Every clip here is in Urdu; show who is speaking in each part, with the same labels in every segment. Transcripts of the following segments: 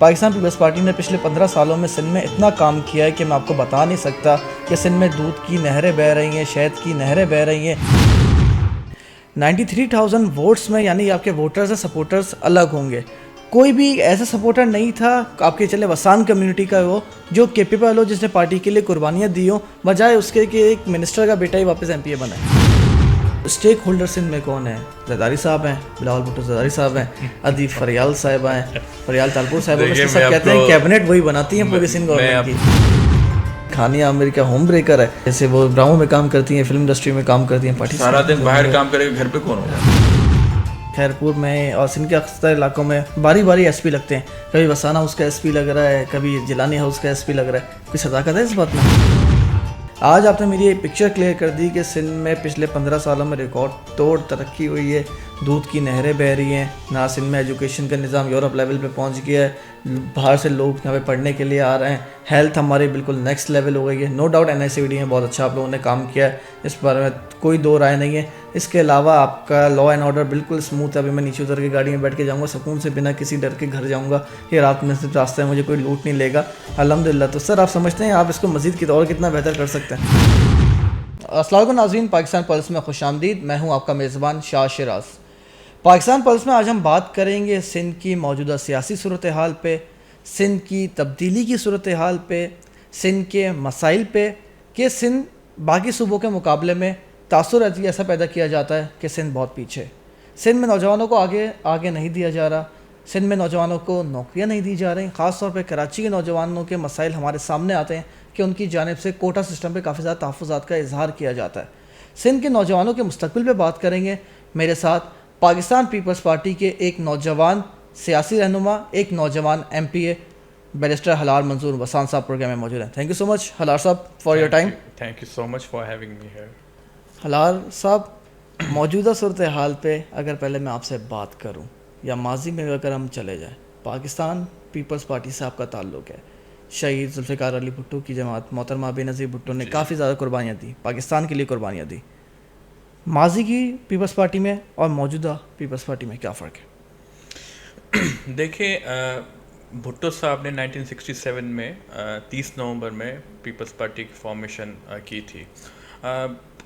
Speaker 1: پاکستان پیپلز پارٹی نے پچھلے 15 سالوں میں سندھ میں اتنا کام کیا ہے کہ میں آپ کو بتا نہیں سکتا کہ سندھ میں دودھ کی نہریں بہہ رہی ہیں، شہد کی نہریں بہہ رہی ہیں۔ 93,000 ووٹس میں یعنی آپ کے ووٹرز اور سپورٹرز الگ ہوں گے۔ کوئی بھی ایسا سپورٹر نہیں تھا آپ کے چلے وسان کمیونٹی کا وہ جو کیپیبل ہو، جس نے پارٹی کے لیے قربانیاں دی ہوں، بجائے اس کے کہ ایک منسٹر کا بیٹا ہی واپس ایم پی اے بنا ہے۔ اسٹیک ہولڈر سندھ میں کون ہیں؟ زرداری صاحب ہیں، بلاول بھٹو زرداری صاحب ہیں، ادیب فریال صاحبہ ہیں، فریال تالپور صاحبہ ہیں، سب کہتے ہیں کیبنٹ وہی بناتی ہیں پوری سندھ گورنمنٹ کی۔ کھانیہ عامر کا ہوم بریکر ہے، جیسے وہ ڈراموں میں کام کرتی ہیں، فلم انڈسٹری میں کام کرتی ہیں، پارٹی
Speaker 2: سارا دن باہر کام کرے گا، گھر پہ کون ہوگا؟
Speaker 1: خیرپور میں اور سندھ کے اکثر علاقوں میں باری باری ایس پی لگتے ہیں، کبھی وسانہ ہاؤس کا ایس پی لگ رہا ہے، کبھی جیلانی ہاؤس کا ایس پی لگ رہا ہے۔ کوئی صداقت ہے اس بات میں؟ آج آپ نے میری یہ پکچر کلیئر کر دی کہ سندھ میں پچھلے 15 سالوں میں ریکارڈ توڑ ترقی ہوئی ہے، دودھ کی نہریں بہہ رہی ہیں، نہ سندھ میں ایجوکیشن کا نظام یورپ لیول پہ پہنچ گیا ہے، باہر سے لوگ یہاں پہ پڑھنے کے لیے آ رہے ہیں، ہیلتھ ہماری بالکل نیکسٹ لیول ہو گئی ہے۔ نو ڈاؤٹ NICVD میں بہت اچھا آپ لوگوں نے کام کیا ہے، اس بارے میں کوئی دو رائے نہیں ہے۔ اس کے علاوہ آپ کا لا اینڈ آرڈر بالکل اسموتھ ہے، ابھی میں نیچے اتر کے گاڑی میں بیٹھ کے جاؤں گا سکون سے، بنا کسی ڈر کے گھر جاؤں گا کہ رات میں صرف راستے میں مجھے کوئی لوٹ نہیں لے گا، الحمدللہ۔ تو سر آپ سمجھتے ہیں آپ اس کو مزید اور کتنا بہتر کر سکتے ہیں؟ السلام علیکم ناظرین، پاکستان پلس میں خوش آمدید۔ میں ہوں آپ کا میزبان شاہ شیراز۔ پاکستان پلس میں آج ہم بات کریں گے سندھ کی موجودہ سیاسی صورتحال پہ، سندھ کی تبدیلی کی صورتحال پہ، سندھ کے مسائل پہ کہ سندھ باقی صوبوں کے مقابلے میں تاثر ایسا پیدا کیا جاتا ہے کہ سندھ بہت پیچھے، سندھ میں نوجوانوں کو آگے نہیں دیا جا رہا، سندھ میں نوجوانوں کو نوکریاں نہیں دی جا رہی۔ خاص طور پہ کراچی کے نوجوانوں کے مسائل ہمارے سامنے آتے ہیں کہ ان کی جانب سے کوٹا سسٹم پہ کافی زیادہ تحفظات کا اظہار کیا جاتا ہے۔ سندھ کے نوجوانوں کے مستقبل پہ بات کریں گے۔ میرے ساتھ پاکستان پیپلز پارٹی کے ایک نوجوان سیاسی رہنما، ایک نوجوان MPA بیرسٹر ہلال منظور وسان صاحب پروگرام میں موجود ہیں۔ Thank you so much Hilal صاحب for your time.
Speaker 2: Thank you so much for having me here.
Speaker 1: Hilal صاحب، موجودہ صورتحال پہ اگر پہلے میں آپ سے بات کروں یا ماضی میں اگر ہم چلے جائیں، پاکستان پیپلز پارٹی سے آپ کا تعلق ہے، شہید ذوالفقار علی بھٹو کی جماعت محترمہ بےنظیر بھٹو نے کافی زیادہ قربانیاں دی، پاکستان کے لیے قربانیاں دی۔ ماضی کی پیپلز پارٹی میں اور موجودہ پیپلز پارٹی میں کیا فرق ہے؟
Speaker 2: دیکھیں، بھٹو صاحب نے 1967 میں 30 نومبر میں پیپلز پارٹی کی فارمیشن کی تھی۔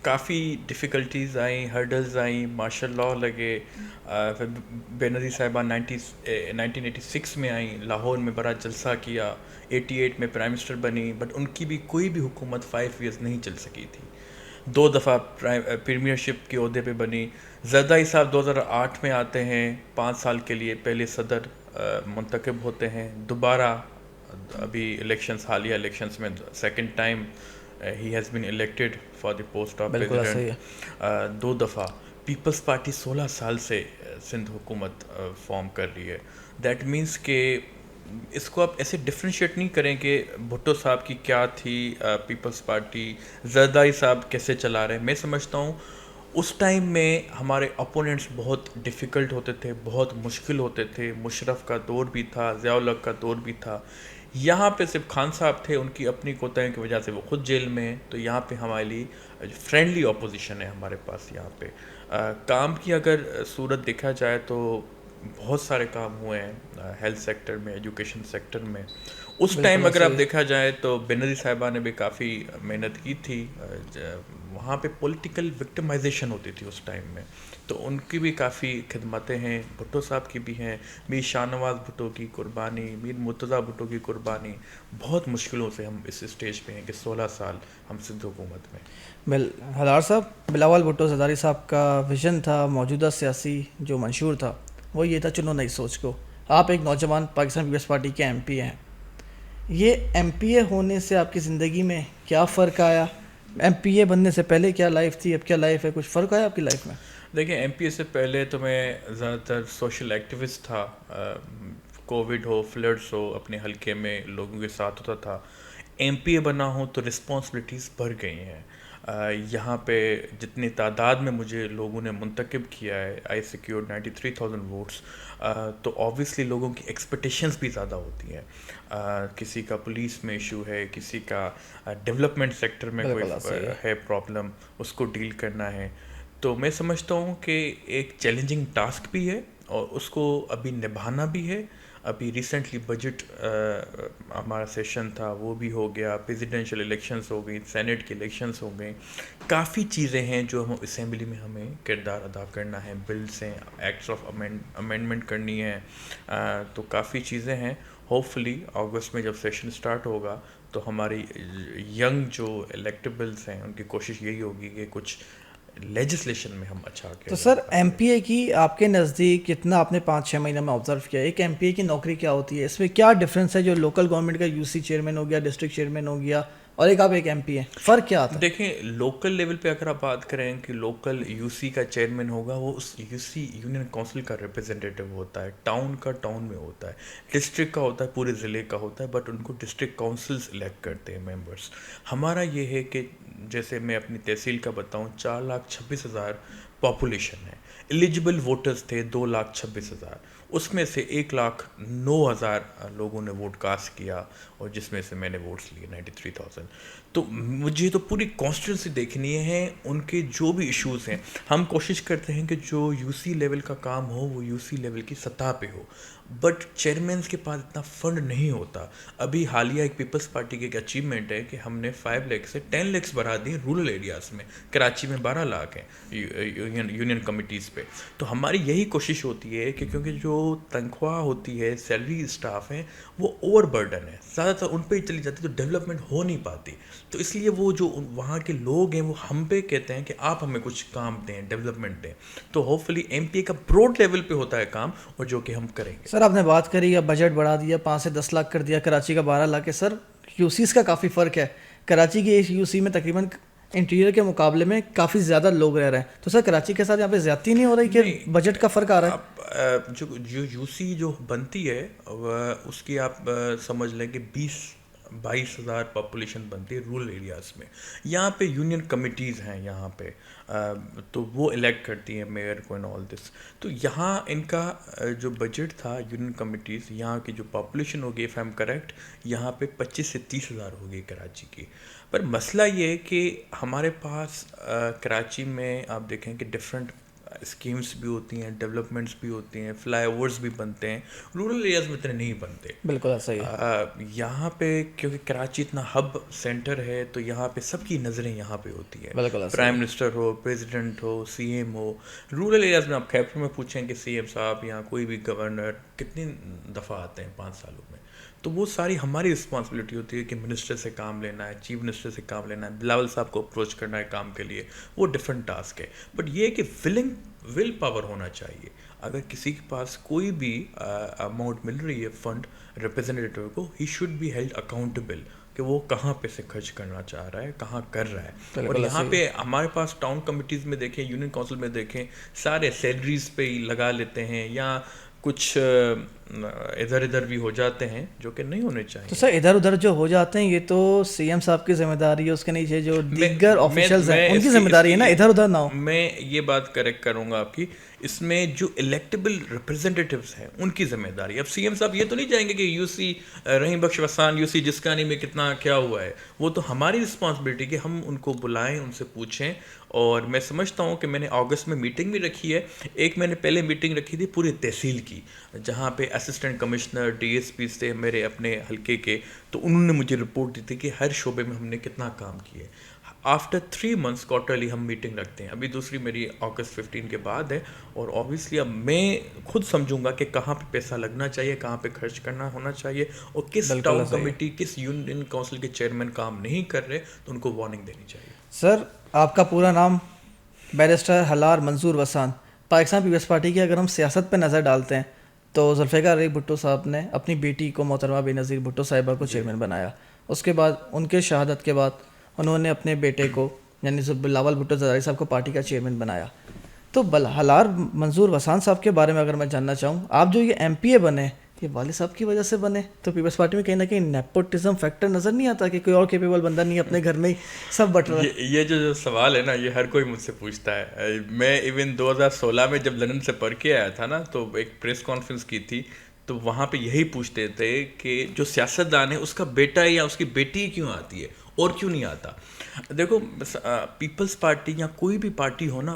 Speaker 2: کافی ڈیفیکلٹیز آئیں، ہرڈلز آئیں، مارشل لاء لگے، پھر بےنظیر صاحبہ 1986 میں آئیں، لاہور میں بڑا جلسہ کیا، 88 میں پرائم منسٹر بنی، بٹ ان کی بھی کوئی بھی حکومت 5 ایئرز نہیں چل سکی تھی۔ 2 دفعہ پریمیئر شپ کے عہدے پہ بنی۔ زرداری صاحب 2008 میں آتے ہیں، 5 سال کے لیے پہلے صدر منتخب ہوتے ہیں، دوبارہ ابھی الیکشنز، حالیہ الیکشنز میں second time he has been elected for the post of president. 2 دفعہ پیپلز پارٹی 16 سال سے سندھ حکومت فارم کر رہی ہے۔ دیٹ مینس کہ اس کو آپ ایسے ڈفرینشیٹ نہیں کریں کہ بھٹو صاحب کی کیا تھی پیپلز پارٹی، زرداری صاحب کیسے چلا رہے ہیں۔ میں سمجھتا ہوں اس ٹائم میں ہمارے اپوننٹس بہت ڈیفیکلٹ ہوتے تھے، بہت مشکل ہوتے تھے۔ مشرف کا دور بھی تھا، ضیاء الحق کا دور بھی تھا۔ یہاں پہ صرف خان صاحب تھے، ان کی اپنی کوتاہیوں کی وجہ سے وہ خود جیل میں ہیں، تو یہاں پہ ہمارے لیے فرینڈلی اپوزیشن ہے ہمارے پاس۔ یہاں پہ کام کی اگر صورت دیکھا جائے تو بہت سارے کام ہوئے ہیں ہیلتھ سیکٹر میں، ایجوکیشن سیکٹر میں۔ اس ٹائم اگر آپ دیکھا جائے تو بےنظیر صاحبہ نے بھی کافی محنت کی تھی۔ وہاں پہ پولیٹیکل وکٹمائزیشن ہوتی تھی اس ٹائم میں، تو ان کی بھی کافی خدمتیں ہیں، بھٹو صاحب کی بھی ہیں۔ میر شاہ نواز بھٹو کی قربانی، میر مرتضیٰ بھٹو کی قربانی، بہت مشکلوں سے ہم اس اسٹیج پہ ہیں کہ 16 سال ہم سندھ حکومت میں۔
Speaker 1: ہلال صاحب، بلاول بھٹو زرداری صاحب کا ویژن تھا، موجودہ سیاسی جو منشور تھا وہ یہ تھا، چنو نئی سوچ کو۔ آپ ایک نوجوان پاکستان پیپلز پارٹی کے MPA ہیں، یہ MPA ہونے سے آپ کی زندگی میں کیا فرق آیا؟ MPA بننے سے پہلے کیا لائف تھی، اب کیا لائف ہے؟ کچھ فرق آیا آپ کی لائف میں؟
Speaker 2: دیکھیں، MPA سے پہلے تو میں زیادہ تر سوشل ایکٹیوسٹ تھا۔ کووڈ ہو، فلڈس ہو، اپنے حلقے میں لوگوں کے ساتھ ہوتا تھا۔ MPA بنا ہوں تو رسپانسبلٹیز بڑھ گئی ہیں۔ یہاں پہ جتنی تعداد میں مجھے لوگوں نے منتخب کیا ہے، آئی سیکیورڈ 93,000 ووٹس، تو آبویسلی لوگوں کی ایکسپیکٹیشنز بھی زیادہ ہوتی ہیں۔ کسی کا پولیس میں ایشو ہے، کسی کا ڈیولپمنٹ سیکٹر میں کوئی ہے پرابلم، اس کو ڈیل کرنا ہے۔ تو میں سمجھتا ہوں کہ ایک چیلنجنگ ٹاسک بھی ہے اور اس کو ابھی نبھانا بھی ہے۔ ابھی ریسنٹلی بجٹ ہمارا سیشن تھا وہ بھی ہو گیا, پریزیڈینشیل الیکشنز ہو گئی, سینٹ کی الیکشنز ہو گئیں, کافی چیزیں ہیں جو ہم اسمبلی میں ہمیں کردار ادا کرنا ہے, بلز ہیں, ایکٹس آف امینڈمنٹ کرنی ہے, تو کافی چیزیں ہیں. ہوپ فلی اگست میں جب سیشن اسٹارٹ ہوگا تو ہماری ینگ جو الیکٹیبلز ہیں ان کی کوشش یہی ہوگی کہ کچھ لیجسلیشن میں ہم اچھا کیا.
Speaker 1: تو سر ایم پی اے کی آپ کے نزدیک جتنا آپ نے 5-6 مہینے میں آبزرو کیا, ایک ایم پی اے کی نوکری کیا ہوتی ہے, اس میں کیا ڈفرینس ہے جو لوکل گورنمنٹ کا یو سی چیئرمین ہو گیا, ڈسٹرکٹ چیئرمین ہو گیا, اور ایک آپ ایک ایم پی اے, فرق کیا آتا ہے؟
Speaker 2: دیکھیں لوکل لیول پہ اگر آپ بات کریں کہ لوکل یو سی کا چیئرمین ہوگا وہ اس یو سی یونین کونسل کا ریپرزینٹیٹیو ہوتا ہے, ٹاؤن کا ٹاؤن میں ہوتا ہے, ڈسٹرکٹ کا ہوتا ہے پورے ضلع کا ہوتا ہے, بٹ ان کو ڈسٹرکٹ کونسلز الیکٹ کرتے ہیں ممبرس. ہمارا یہ ہے کہ جیسے میں اپنی تحصیل کا بتاؤں 4,26,000 پاپولیشن ہے, ایلیجبل ووٹرز تھے 2,26,000, اس میں سے 1,09,000 لوگوں نے ووٹ کاسٹ کیا اور جس میں سے میں نے ووٹس لیے 93,000. تو مجھے تو پوری کانسٹیٹوئنسی دیکھنی ہے, ان کے جو بھی ایشوز ہیں ہم کوشش کرتے ہیں کہ جو یو سی لیول کا کام ہو وہ یو سی لیول کی سطح پہ ہو, بٹ چیئرمینس کے پاس اتنا فنڈ نہیں ہوتا. ابھی حالیہ ایک پیپلز پارٹی کی ایک اچیومنٹ ہے کہ ہم نے 5 lakhs سے 10 lakhs بڑھا دیے رورل ایریاز میں, کراچی میں 12 لاکھ ہیں یونین کمیٹیز پہ. تو ہماری یہی کوشش ہوتی ہے کہ کیونکہ جو تنخواہ ہوتی ہے, سیلری اسٹاف ہیں, وہ اوور برڈن ہے, زیادہ تر ان پہ ہی چلی جاتی تو ڈیولپمنٹ ہو نہیں پاتی. تو اس لیے وہ جو وہاں کے لوگ ہیں وہ ہم پہ کہتے ہیں کہ آپ ہمیں کچھ کام دیں, ڈیولپمنٹ دیں. تو ہوپ فلی ایم پی اے کا براڈ لیول پہ ہوتا ہے کام, اور جو کہ ہم کریں گے.
Speaker 1: سر آپ نے بات کری یا بجٹ بڑھا دیا, 5 سے 10 لاکھ کر دیا, کراچی کا 12 لاکھ ہے. سر یو سیز کا کافی فرق ہے, کراچی کی ایک یو سی میں تقریباً انٹیریئر کے مقابلے میں کافی زیادہ لوگ رہ رہے ہیں, تو سر کراچی کے ساتھ یہاں پہ زیادتی نہیں ہو رہی کہ بجٹ کا فرق آ رہا ہے؟
Speaker 2: جو یو سی جو بنتی ہے اس کی آپ سمجھ لیں کہ 22,000 پاپولیشن بنتی ہے رورل ایریاز میں. یہاں پہ یونین کمیٹیز ہیں یہاں پہ, تو وہ الیکٹ کرتی ہیں میئر کو اینڈ آل دس. تو یہاں ان کا جو بجٹ تھا یونین کمیٹیز, یہاں کی جو پاپولیشن ہوگی اف آئی ایم کریکٹ, یہاں پہ 25 سے 30,000 ہوگی کراچی کی. پر مسئلہ یہ ہے کہ ہمارے پاس کراچی میں آپ دیکھیں کہ ڈفرینٹ اسکیمس بھی ہوتی ہیں, ڈیولپمنٹس بھی ہوتی ہیں, فلائی اوورس بھی بنتے ہیں, رورل ایریاز میں اتنے نہیں بنتے.
Speaker 1: بالکل صحیح ہے.
Speaker 2: یہاں پہ کیونکہ کراچی اتنا ہب سینٹر ہے تو یہاں پہ سب کی نظریں یہاں پہ ہوتی ہیں, پرائم منسٹر ہو, پریزیڈنٹ ہو, سی ایم ہو. رورل ایریاز میں آپ خیبر میں پوچھیں کہ سی ایم صاحب یا کوئی بھی گورنر کتنی دفعہ آتے ہیں 5 سالوں میں, تو وہ ساری ہماری رسپانسبلٹی ہوتی ہے کہ منسٹر سے کام لینا ہے, چیف منسٹر سے کام لینا ہے, بلاول صاحب کو اپروچ کرنا ہے کام کے لیے, وہ ڈفرینٹ ٹاسک ہے. بٹ یہ کہ ول پاور ہونا چاہیے. اگر کسی کے پاس کوئی بھی اماؤنٹ مل رہی ہے فنڈ ریپرزینٹیٹیو کو, he should be held accountable کہ وہ کہاں پہ سے خرچ کرنا چاہ رہا ہے, کہاں کر رہا ہے. اور یہاں پہ ہمارے پاس ٹاؤن کمیٹیز میں دیکھیں, یونین کونسل میں دیکھیں, سارے سیلریز پہ ہی لگا لیتے ہیں یا کچھ ادھر ادھر بھی ہو جاتے ہیں جو کہ نہیں ہونے چاہیے.
Speaker 1: تو سر ادھر ادھر جو ہو جاتے ہیں یہ تو سی ایم صاحب کی ذمہ داری ہے, اس کے نیچے جو دیگر آفیشلز ہیں ان کی ذمہ داری ہے نا, ادھر ادھر نہ ہو.
Speaker 2: میں یہ بات کریکٹ کروں گا آپ کی, اس میں جو الیکٹیبل ریپرزینٹیٹیوز ہیں ان کی ذمہ داری. اب سی ایم صاحب یہ تو نہیں جائیں گے کہ یو سی رحیم بخش وسان یو سی جسکانی میں کتنا کیا ہوا ہے, وہ تو ہماری رسپانسبلٹی کہ ہم ان کو بلائیں, ان سے پوچھیں. اور میں سمجھتا ہوں کہ میں نے اگست میں میٹنگ بھی رکھی ہے. ایک میں نے پہلے میٹنگ رکھی تھی پوری تحصیل کی, جہاں پہ assistant commissioner D S P سے میرے اپنے حلقے کے, تو انہوں نے مجھے رپورٹ دی تھی کہ ہر شعبے میں ہم نے کتنا کام کیا ہے. آفٹر 3 months کوارٹرلی ہم میٹنگ رکھتے ہیں. ابھی دوسری میری اگست 15 کے بعد ہے, اور اوبیسلی اب میں خود سمجھوں گا کہ کہاں پہ پیسہ لگنا چاہیے, کہاں پہ خرچ کرنا ہونا چاہیے, اور کس ٹاؤن کمیٹی کس یونین کونسل کے چیئرمین کام نہیں کر رہے تو ان کو وارننگ دینی چاہیے.
Speaker 1: سر آپ کا پورا نام بیرسٹر ہلار منظور وسان. پاکستان پیپلز پارٹی کی اگر ہم سیاست پہ نظر ڈالتے ہیں تو ذوالفقار علی بھٹو صاحب نے اپنی بیٹی کو محترمہ بینظیر بھٹو صاحبہ کو چیئرمین بنایا. اس کے بعد ان کے شہادت کے بعد انہوں نے اپنے بیٹے کو یعنی بلاول بھٹو زرداری صاحب کو پارٹی کا چیئرمین بنایا. تو ہلار منظور وسان صاحب کے بارے میں اگر میں جاننا چاہوں, آپ جو یہ ایم پی اے بنے یہ والد صاحب کی وجہ سے بنے, تو پیپلز پارٹی میں کہیں نہ کہیں نیپوٹزم فیکٹر نظر نہیں آتا کہ کوئی اور کیپیبل بندہ نہیں اپنے گھر میں ہی سب بٹ رہا ہے؟
Speaker 2: یہ جو سوال ہے نا, یہ ہر کوئی مجھ سے پوچھتا ہے. میں ایون 2016 میں جب لندن سے پڑھ کے آیا تھا نا, تو ایک پریس کانفرنس کی تھی, تو وہاں پہ یہی پوچھتے تھے کہ جو سیاستدان ہے اس کا بیٹا یا اس کی بیٹی کیوں آتی ہے اور کیوں نہیں آتا. دیکھو پیپلز پارٹی یا کوئی بھی پارٹی ہو نا,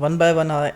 Speaker 1: 1 by 1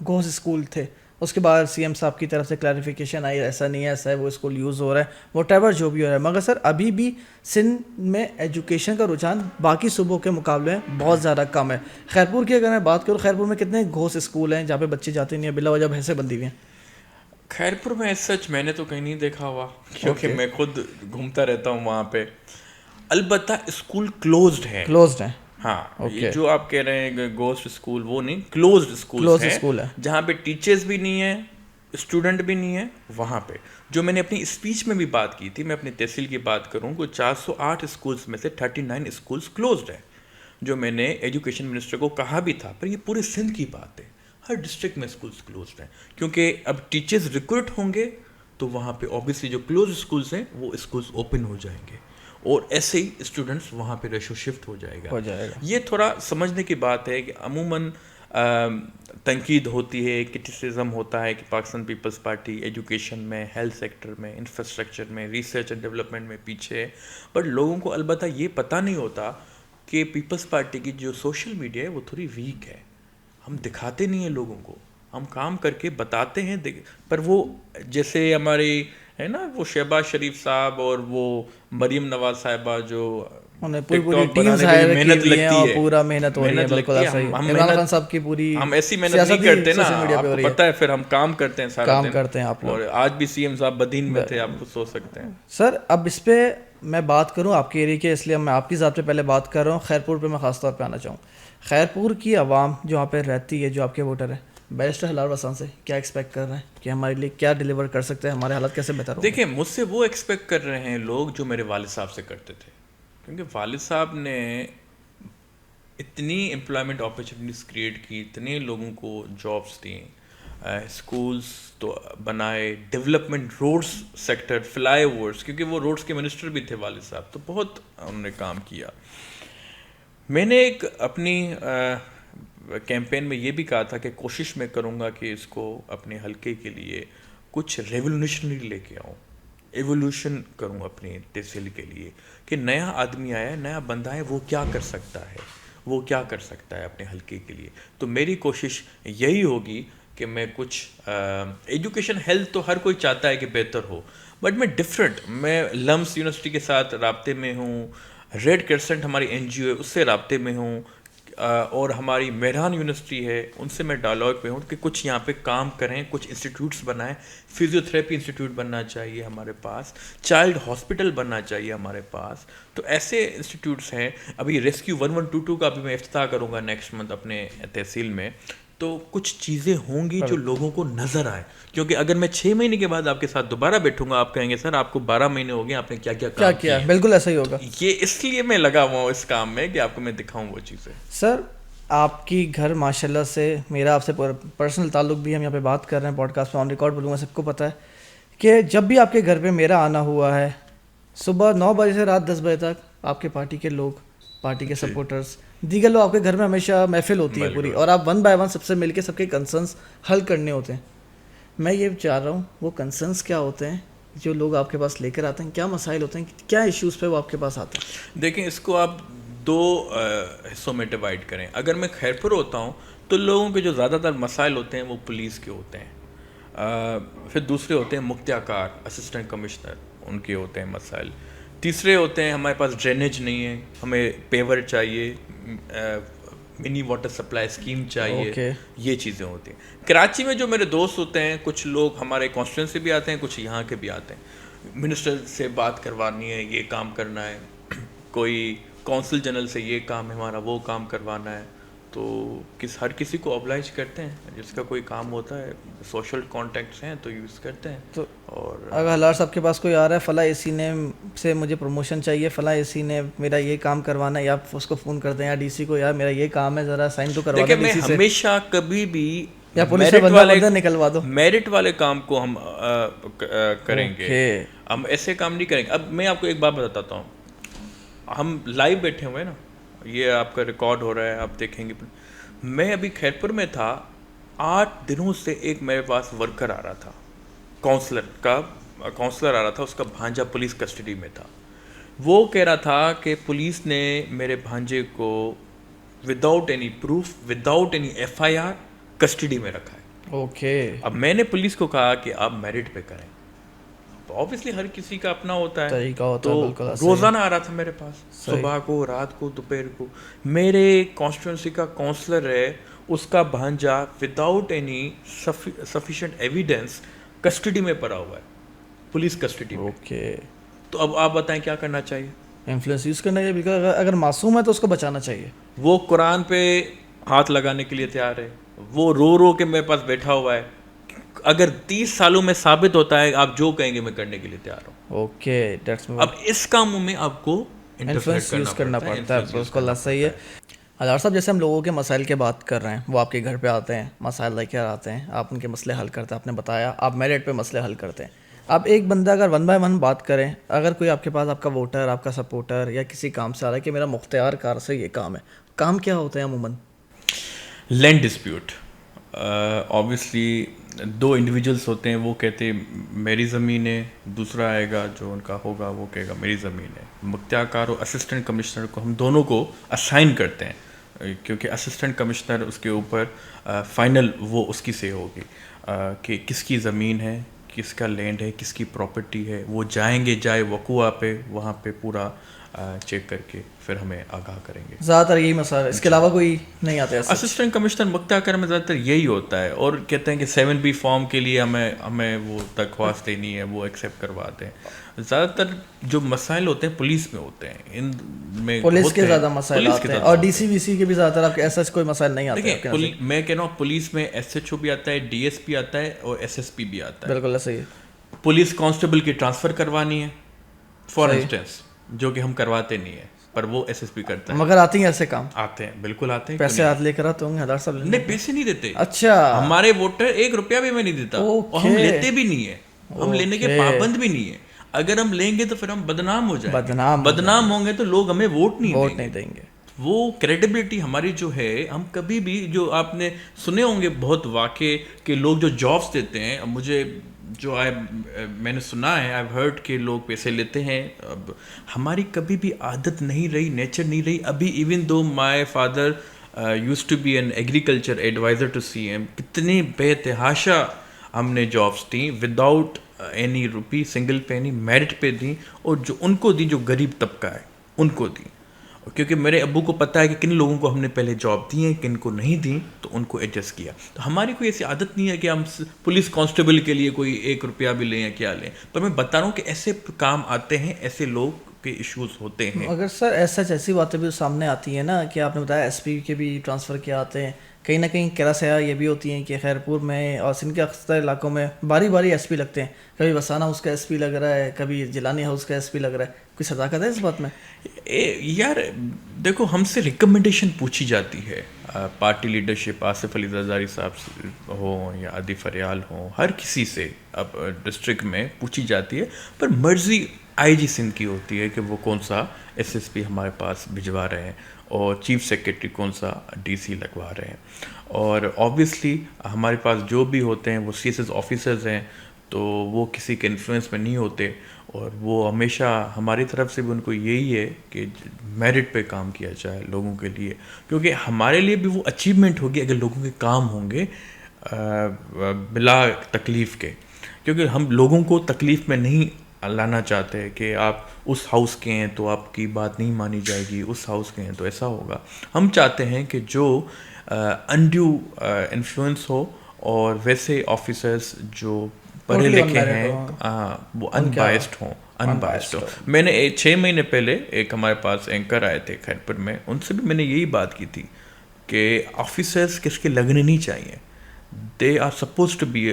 Speaker 1: گھوس اسکول تھے. اس کے بعد سی ایم صاحب کی طرف سے کلیریفیکیشن آئی ایسا نہیں ہے, ایسا ہے, وہ اسکول یوز ہو رہا ہے, واٹ ایور جو بھی ہو رہا ہے. مگر سر ابھی بھی سندھ میں ایجوکیشن کا رجحان باقی صوبوں کے مقابلے میں بہت زیادہ کم ہے. خیرپور کی اگر میں بات کروں, خیرپور میں کتنے گھوس اسکول ہیں جہاں پہ بچے جاتے نہیں ہیں, بلا وجہ بھینسیں بندھی ہوئی ہیں؟
Speaker 2: خیرپور میں سچ میں نے تو کہیں نہیں دیکھا ہوا, کیونکہ میں خود گھومتا رہتا ہوں وہاں پہ. البتہ اسکول کلوزڈ ہیں.
Speaker 1: کلوزڈ ہیں.
Speaker 2: ہاں, یہ جو آپ کہہ رہے ہیں گوسٹ اسکول, وہ نہیں, کلوزڈ اسکولز ہیں جہاں پہ ٹیچرز بھی نہیں ہیں, اسٹوڈنٹ بھی نہیں ہیں. وہاں پہ جو میں نے اپنی اسپیچ میں بھی بات کی تھی, میں اپنی تحصیل کی بات کروں تو 408 اسکولس میں سے 39 اسکولس کلوزڈ ہیں, جو میں نے ایجوکیشن منسٹر کو کہا بھی تھا. پر یہ پورے سندھ کی بات ہے, ہر ڈسٹرکٹ میں اسکولس کلوزڈ ہیں, کیونکہ اب ٹیچرز ریکروٹ ہوں گے تو وہاں پہ اوبیسلی جو کلوز اسکولس ہیں وہ اسکولس اوپن ہو جائیں گے, اور ایسے ہی اسٹوڈنٹس وہاں پہ ریشو شفٹ ہو جائے گا. یہ تھوڑا سمجھنے کی بات ہے کہ عموماً تنقید ہوتی ہے, کرٹیسزم ہوتا ہے کہ پاکستان پیپلز پارٹی ایجوکیشن میں, ہیلتھ سیکٹر میں, انفراسٹرکچر میں, ریسرچ اینڈ ڈیولپمنٹ میں پیچھے ہے. بٹ لوگوں کو البتہ یہ پتہ نہیں ہوتا کہ پیپلز پارٹی کی جو سوشل میڈیا ہے وہ تھوڑی ویک ہے. ہم دکھاتے نہیں ہیں لوگوں کو, ہم کام کر کے بتاتے ہیں, پر وہ جیسے ہماری ہے نا وہ شہباز شریف صاحب اور وہ مریم نواز صاحبہ جو ہم ایسی محنت نہیں کرتے نا, آپ کو پتہ ہے, پھر ہم کام کرتے ہیں سارا دن, اور آج بھی سی ایم صاحب بدین میں تھے, آپ خود سوچ سکتے ہیں.
Speaker 1: سر اب اس پہ میں بات کروں آپ کے ایریے کے, اس لیے میں آپ کی ذات پہ پہلے بات کر رہا ہوں. خیرپور پہ میں خاص طور پہ آنا چاہوں. خیرپور کی عوام جو وہاں پہ رہتی ہے, جو آپ کے ووٹر ہیں, بیرسٹر ہلال وسان سے کیا ایکسپیکٹ کر رہے ہیں کہ ہمارے لیے کیا ڈیلیور کر سکتے ہیں, ہمارے حالات کیسے بہتر ہوں؟
Speaker 2: دیکھیں, مجھ سے وہ ایکسپیکٹ کر رہے ہیں لوگ جو میرے والد صاحب سے کرتے تھے, کیونکہ والد صاحب نے اتنی امپلائمنٹ اپرچونیٹیز کریٹ کی, اتنے لوگوں کو جابس دیں, اسکولس تو بنائے, development, roads sector, flyovers, کیونکہ وہ روڈس کے منسٹر بھی تھے والد صاحب, تو بہت انہوں نے کام کیا. میں نے ایک اپنی کیمپین میں یہ بھی کہا تھا کہ کوشش میں کروں گا کہ اس کو اپنے حلقے کے لیے کچھ ریولوشنری لے کے آؤں, ایوولوشن کروں اپنی تحصیل کے لیے, کہ نیا آدمی آیا ہے, نیا بندہ ہے, وہ کیا کر سکتا ہے, وہ کیا کر سکتا ہے اپنے حلقے کے لیے. تو میری کوشش یہی ہوگی کہ میں کچھ ایجوکیشن, ہیلتھ تو ہر کوئی چاہتا ہے کہ بہتر ہو, بٹ میں ڈفرینٹ, میں لمس یونیورسٹی کے ساتھ رابطے میں ہوں, ریڈ کرسنٹ ہماری این جی او ہے اس سے رابطے میں ہوں, اور ہماری مہران یونیورسٹی ہے ان سے میں ڈائلاگ پہ ہوں کہ کچھ یہاں پہ کام کریں, کچھ انسٹیٹیوٹس بنائیں. فزیوتھراپی انسٹیٹیوٹ بننا چاہیے ہمارے پاس, چائلڈ ہاسپٹل بننا چاہیے ہمارے پاس. تو ایسے انسٹیٹیوٹس ہیں. ابھی ریسکیو 1122 کا بھی میں افتتاح کروں گا نیکسٹ منتھ اپنے تحصیل میں. تو کچھ چیزیں ہوں گی جو لوگوں کو نظر آئے, کیونکہ اگر میں 6 مہینے کے بعد آپ کے ساتھ دوبارہ بیٹھوں گا, آپ کہیں گے سر آپ کو 12 مہینے ہو گئے, آپ نے کیا کیا کیا.
Speaker 1: بالکل ایسا ہی ہوگا.
Speaker 2: یہ اس لیے میں لگا ہوا ہوں اس کام میں کہ آپ کو میں دکھاؤں وہ چیزیں.
Speaker 1: سر آپ کی گھر ماشاءاللہ سے, میرا آپ سے پرسنل تعلق بھی, ہم یہاں پہ بات کر رہے ہیں, پوڈ کاسٹ پہ آن ریکارڈ بولوں گا, سب کو پتہ ہے کہ جب بھی آپ کے گھر پہ میرا آنا ہوا ہے, صبح 9 بجے سے رات 10 بجے تک آپ کے پارٹی کے لوگ, پارٹی کے سپورٹرز, دیگر لوگ آپ کے گھر میں ہمیشہ محفل ہوتی ہے پوری, اور آپ 1 بائی 1 سب سے مل کے سب کے کنسرنس حل کرنے ہوتے ہیں. میں یہ چاہ رہا ہوں وہ کنسرنس کیا ہوتے ہیں جو لوگ آپ کے پاس لے کر آتے ہیں, کیا مسائل ہوتے ہیں, کیا ایشوز پہ وہ آپ کے پاس آتے ہیں؟
Speaker 2: دیکھیں, اس کو آپ 2 حصوں میں ڈیوائڈ کریں. اگر میں خیرپور ہوتا ہوں تو لوگوں کے جو زیادہ تر مسائل ہوتے ہیں وہ پولیس کے ہوتے ہیں, پھر دوسرے ہوتے ہیں مختیار کار, اسسٹنٹ کمشنر, ان کے ہوتے ہیں مسائل. تیسرے ہوتے ہیں ہمارے پاس ڈرینیج نہیں ہے, ہمیں پیور چاہیے, منی واٹر سپلائی اسکیم چاہیے, یہ چیزیں ہوتی ہیں. کراچی میں جو میرے دوست ہوتے ہیں, کچھ لوگ ہمارے کانسٹیٹوئنسی سے بھی آتے ہیں, کچھ یہاں کے بھی آتے ہیں, منسٹر سے بات کروانی ہے, یہ کام کرنا ہے, کوئی کونسل جنرل سے یہ کام ہے ہمارا, وہ کام کروانا ہے. تو ہر کسی کو oblige کرتے ہیں, جس کا کوئی کام ہوتا ہے, سوشل کانٹیکٹس ہیں تو یوز کرتے ہیں.
Speaker 1: تو
Speaker 2: اور
Speaker 1: اگر ہلال صاحب کے پاس کوئی آ رہا ہے, فلاں اے سی نے سے مجھے پروموشن چاہیے, فلاں اے سی نے میرا یہ کام کروانا ہے, یا آپ اس کو فون کر دیں, یا ڈی سی کو, یار میرا یہ کام ہے ذرا سائن تو کروا دیں ڈی سی سے.
Speaker 2: ہمیشہ کبھی بھی
Speaker 1: یا پولیس سے بندہ نکلوا دو,
Speaker 2: میرٹ والے کام کو ہم کریں گے, ہم ایسے کام نہیں کریں گے. اب میں آپ کو ایک بات بتاتا ہوں, ہم لائیو بیٹھے ہوئے ہیں نا, یہ آپ کا ریکارڈ ہو رہا ہے, آپ دیکھیں گے. میں ابھی خیرپور میں تھا, 8 دنوں سے ایک میرے پاس ورکر آ رہا تھا, کاؤنسلر آ رہا تھا, اس کا بھانجا پولیس کسٹڈی میں تھا. وہ کہہ رہا تھا کہ پولیس نے میرے بھانجے کو without any proof, without any FIR custody میں رکھا ہے.
Speaker 1: اوکے.
Speaker 2: اب میں نے پولیس کو کہا کہ آپ میرٹ پہ کریں. آبویسلی ہر کسی کا اپنا ہوتا ہے
Speaker 1: طریقہ ہوتا ہے.
Speaker 2: تو
Speaker 1: بالکل
Speaker 2: روزانہ آ رہا تھا میرے پاس, صبح کو, رات کو, دوپہر کو. میرے کانسٹیٹوئنسی کا کونسلر ہے, اس کا بھانجا without any sufficient evidence custody میں پڑا ہوا ہے, پولیس کسٹڈی میں.
Speaker 1: اوکے.
Speaker 2: تو اب آپ بتائیں کیا کرنا چاہیے؟
Speaker 1: انفلوئنس یوز کرنا چاہیے. بالکل, اگر معصوم ہے تو اس کو بچانا چاہیے.
Speaker 2: وہ قرآن پہ ہاتھ لگانے کے لیے تیار ہے, وہ رو رو کے میرے پاس بیٹھا ہوا ہے. اگر 30 سالوں میں ثابت ہوتا ہے آپ جو کہیں گے میں کرنے کے لیے تیار ہوں.
Speaker 1: اوکے.
Speaker 2: اب اس کاموں میں آپ کو
Speaker 1: انفلوئنس یوز کرنا پڑتا ہے. بالکل صحیح ہے. ہزار صاحب, جیسے ہم لوگوں کے مسائل کی بات کر رہے ہیں, وہ آپ کے گھر پہ آتے ہیں, مسائل لے کے آتے ہیں, آپ ان کے مسئلے حل کرتے ہیں. آپ نے بتایا آپ میرٹ پہ مسئلے حل کرتے ہیں. اب ایک بندہ اگر 1 بائی 1 بات کریں, اگر کوئی آپ کے پاس آپ کا ووٹر, آپ کا سپورٹر یا کسی کام سے آ رہا ہے کہ میرا مختار کار سے یہ کام ہے, کام کیا ہوتا ہے عموماً؟
Speaker 2: Land dispute. آبویسلی 2 انڈیویجولس ہوتے ہیں, وہ کہتے ہیں میری زمین ہے, دوسرا آئے گا جو ان کا ہوگا وہ کہے گا میری زمین ہے. مختار کار اور اسسٹنٹ کمشنر کو ہم دونوں کو اسائن کرتے ہیں, کیونکہ اسسٹنٹ کمشنر اس کے اوپر فائنل وہ اس کی سے ہوگی کہ کس کی زمین ہے, کس کا لینڈ ہے, کس کی پراپرٹی ہے. وہ جائیں گے جائے وقوع پہ, وہاں پہ پورا چیک کر کے پھر ہمیں آگاہ کریں گے.
Speaker 1: زیادہ تر یہی مسئلہ ہے, اس کے علاوہ کوئی نہیں آتا ہے.
Speaker 2: اسسٹنٹ کمشنر مختار کار میں زیادہ تر یہی ہوتا ہے, اور کہتے ہیں کہ 7B فارم کے لیے ہمیں وہ درخواست دینی ہے, وہ ایکسیپٹ کرواتے ہیں. زیادہ تر جو مسائل ہوتے ہیں پولیس میں ہوتے ہیں, ان میں
Speaker 1: پولیس کے زیادہ مسائل آتے ہیں, اور DCVC کے بھی زیادہ تر آپ کے ایسا کوئی مسائل نہیں آتے.
Speaker 2: میں کہہ رہا ہوں پولیس میں SHO بھی آتا ہے, DSP آتا ہے, اور SSP بھی آتا ہے.
Speaker 1: بالکل صحیح ہے.
Speaker 2: پولیس کانسٹیبل کی ٹرانسفر کروانی ہے فار انسٹنس, جو کہ ہم کرواتے نہیں ہیں, پر وہ SSP کرتا ہے.
Speaker 1: مگر آتی ہیں ایسے کام؟
Speaker 2: آتے ہیں, بالکل آتے ہیں.
Speaker 1: پیسے ہاتھ لے کر آتے ہوں گے ہزار صاحب؟
Speaker 2: نہیں, پیسے نہیں دیتے.
Speaker 1: اچھا.
Speaker 2: ہمارے ووٹر 1 روپیہ بھی میں نہیں دیتا, اور ہم لیتے بھی نہیں ہیں, ہم لینے کے پابند بھی نہیں ہیں. اگر ہم لیں گے تو پھر ہم بدنام ہو جائیں گے, بدنام ہوں گے تو لوگ ہمیں ووٹ نہیں دیں گے. وہ کریڈیبلٹی ہماری جو ہے, ہم کبھی بھی, جو آپ نے سنے ہوں گے بہت واقعے کہ لوگ جو جابس دیتے ہیں, مجھے جو میں نے سنا ہے, آئی ہرڈ کہ لوگ پیسے لیتے ہیں. اب ہماری کبھی بھی عادت نہیں رہی, نیچر نہیں رہی. ابھی even though my father used to be an agriculture adviser to CM, کتنے بے تحاشا ہم نے جابس دیں without any rupee, single penny, merit پہ دیں, اور جو ان کو دیں جو غریب طبقہ ہے ان کو دیں. کیونکہ میرے ابو کو پتہ ہے کہ کن لوگوں کو ہم نے پہلے جاب دی ہیں, کن کو نہیں دیں, تو ان کو ایڈجسٹ کیا. تو ہماری کوئی ایسی عادت نہیں ہے کہ ہم پولیس کانسٹیبل کے لیے کوئی 1 روپیہ بھی لیں یا کیا لیں, پر میں بتا رہا ہوں کہ ایسے کام آتے ہیں, ایسے لوگ کے ایشوز ہوتے ہیں.
Speaker 1: اگر سر ایسی باتیں بھی سامنے آتی ہیں نا, کہ آپ نے بتایا SP کے بھی ٹرانسفر کیا آتے ہیں, کہیں نہ کہیں کرا سیاح یہ بھی ہوتی ہیں کہ خیرپور میں اور سندھ کے اکثر علاقوں میں باری باری SP لگتے ہیں. کبھی وسانہ ہاؤس کا SP لگ رہا ہے, کبھی جیلانی ہاؤس کا SP لگ رہا ہے. کوئی صداقت ہے اس بات میں؟
Speaker 2: یار دیکھو, ہم سے ریکمنڈیشن پوچھی جاتی ہے, پارٹی لیڈرشپ, آصف علی زرداری صاحب ہوں یا عدی فریال ہوں, ہر کسی سے اب ڈسٹرکٹ میں پوچھی جاتی ہے, پر مرضی IG سندھ کی ہوتی ہے کہ وہ کون سا SSP ہمارے پاس بھجوا رہے ہیں, اور چیف سیکرٹری کون سا DC لگوا رہے ہیں. اور آبویسلی ہمارے پاس جو بھی ہوتے ہیں وہ CSS آفیسرز ہیں, تو وہ کسی کے انفلوئنس میں نہیں ہوتے, اور وہ ہمیشہ ہماری طرف سے بھی ان کو یہی ہے کہ میرٹ پہ کام کیا جائے لوگوں کے لیے, کیونکہ ہمارے لیے بھی وہ اچیومنٹ ہوگی اگر لوگوں کے کام ہوں گے بلا تکلیف کے. کیونکہ ہم لوگوں کو تکلیف میں نہیں لانا چاہتے کہ آپ اس ہاؤس کے ہیں تو آپ کی بات نہیں مانی جائے گی, اس ہاؤس کے ہیں تو ایسا ہوگا. ہم چاہتے ہیں کہ جو انڈیو انفلوئنس ہو, اور ویسے آفیسرز جو پڑھے لکھے ہیں وہ انبائسڈ ہوں. میں نے 6 مہینے پہلے ایک ہمارے پاس اینکر آئے تھے خیرپور میں, ان سے بھی میں نے یہی بات کی تھی کہ آفیسرز کس کے لگنے نہیں چاہیے. They are suppose to be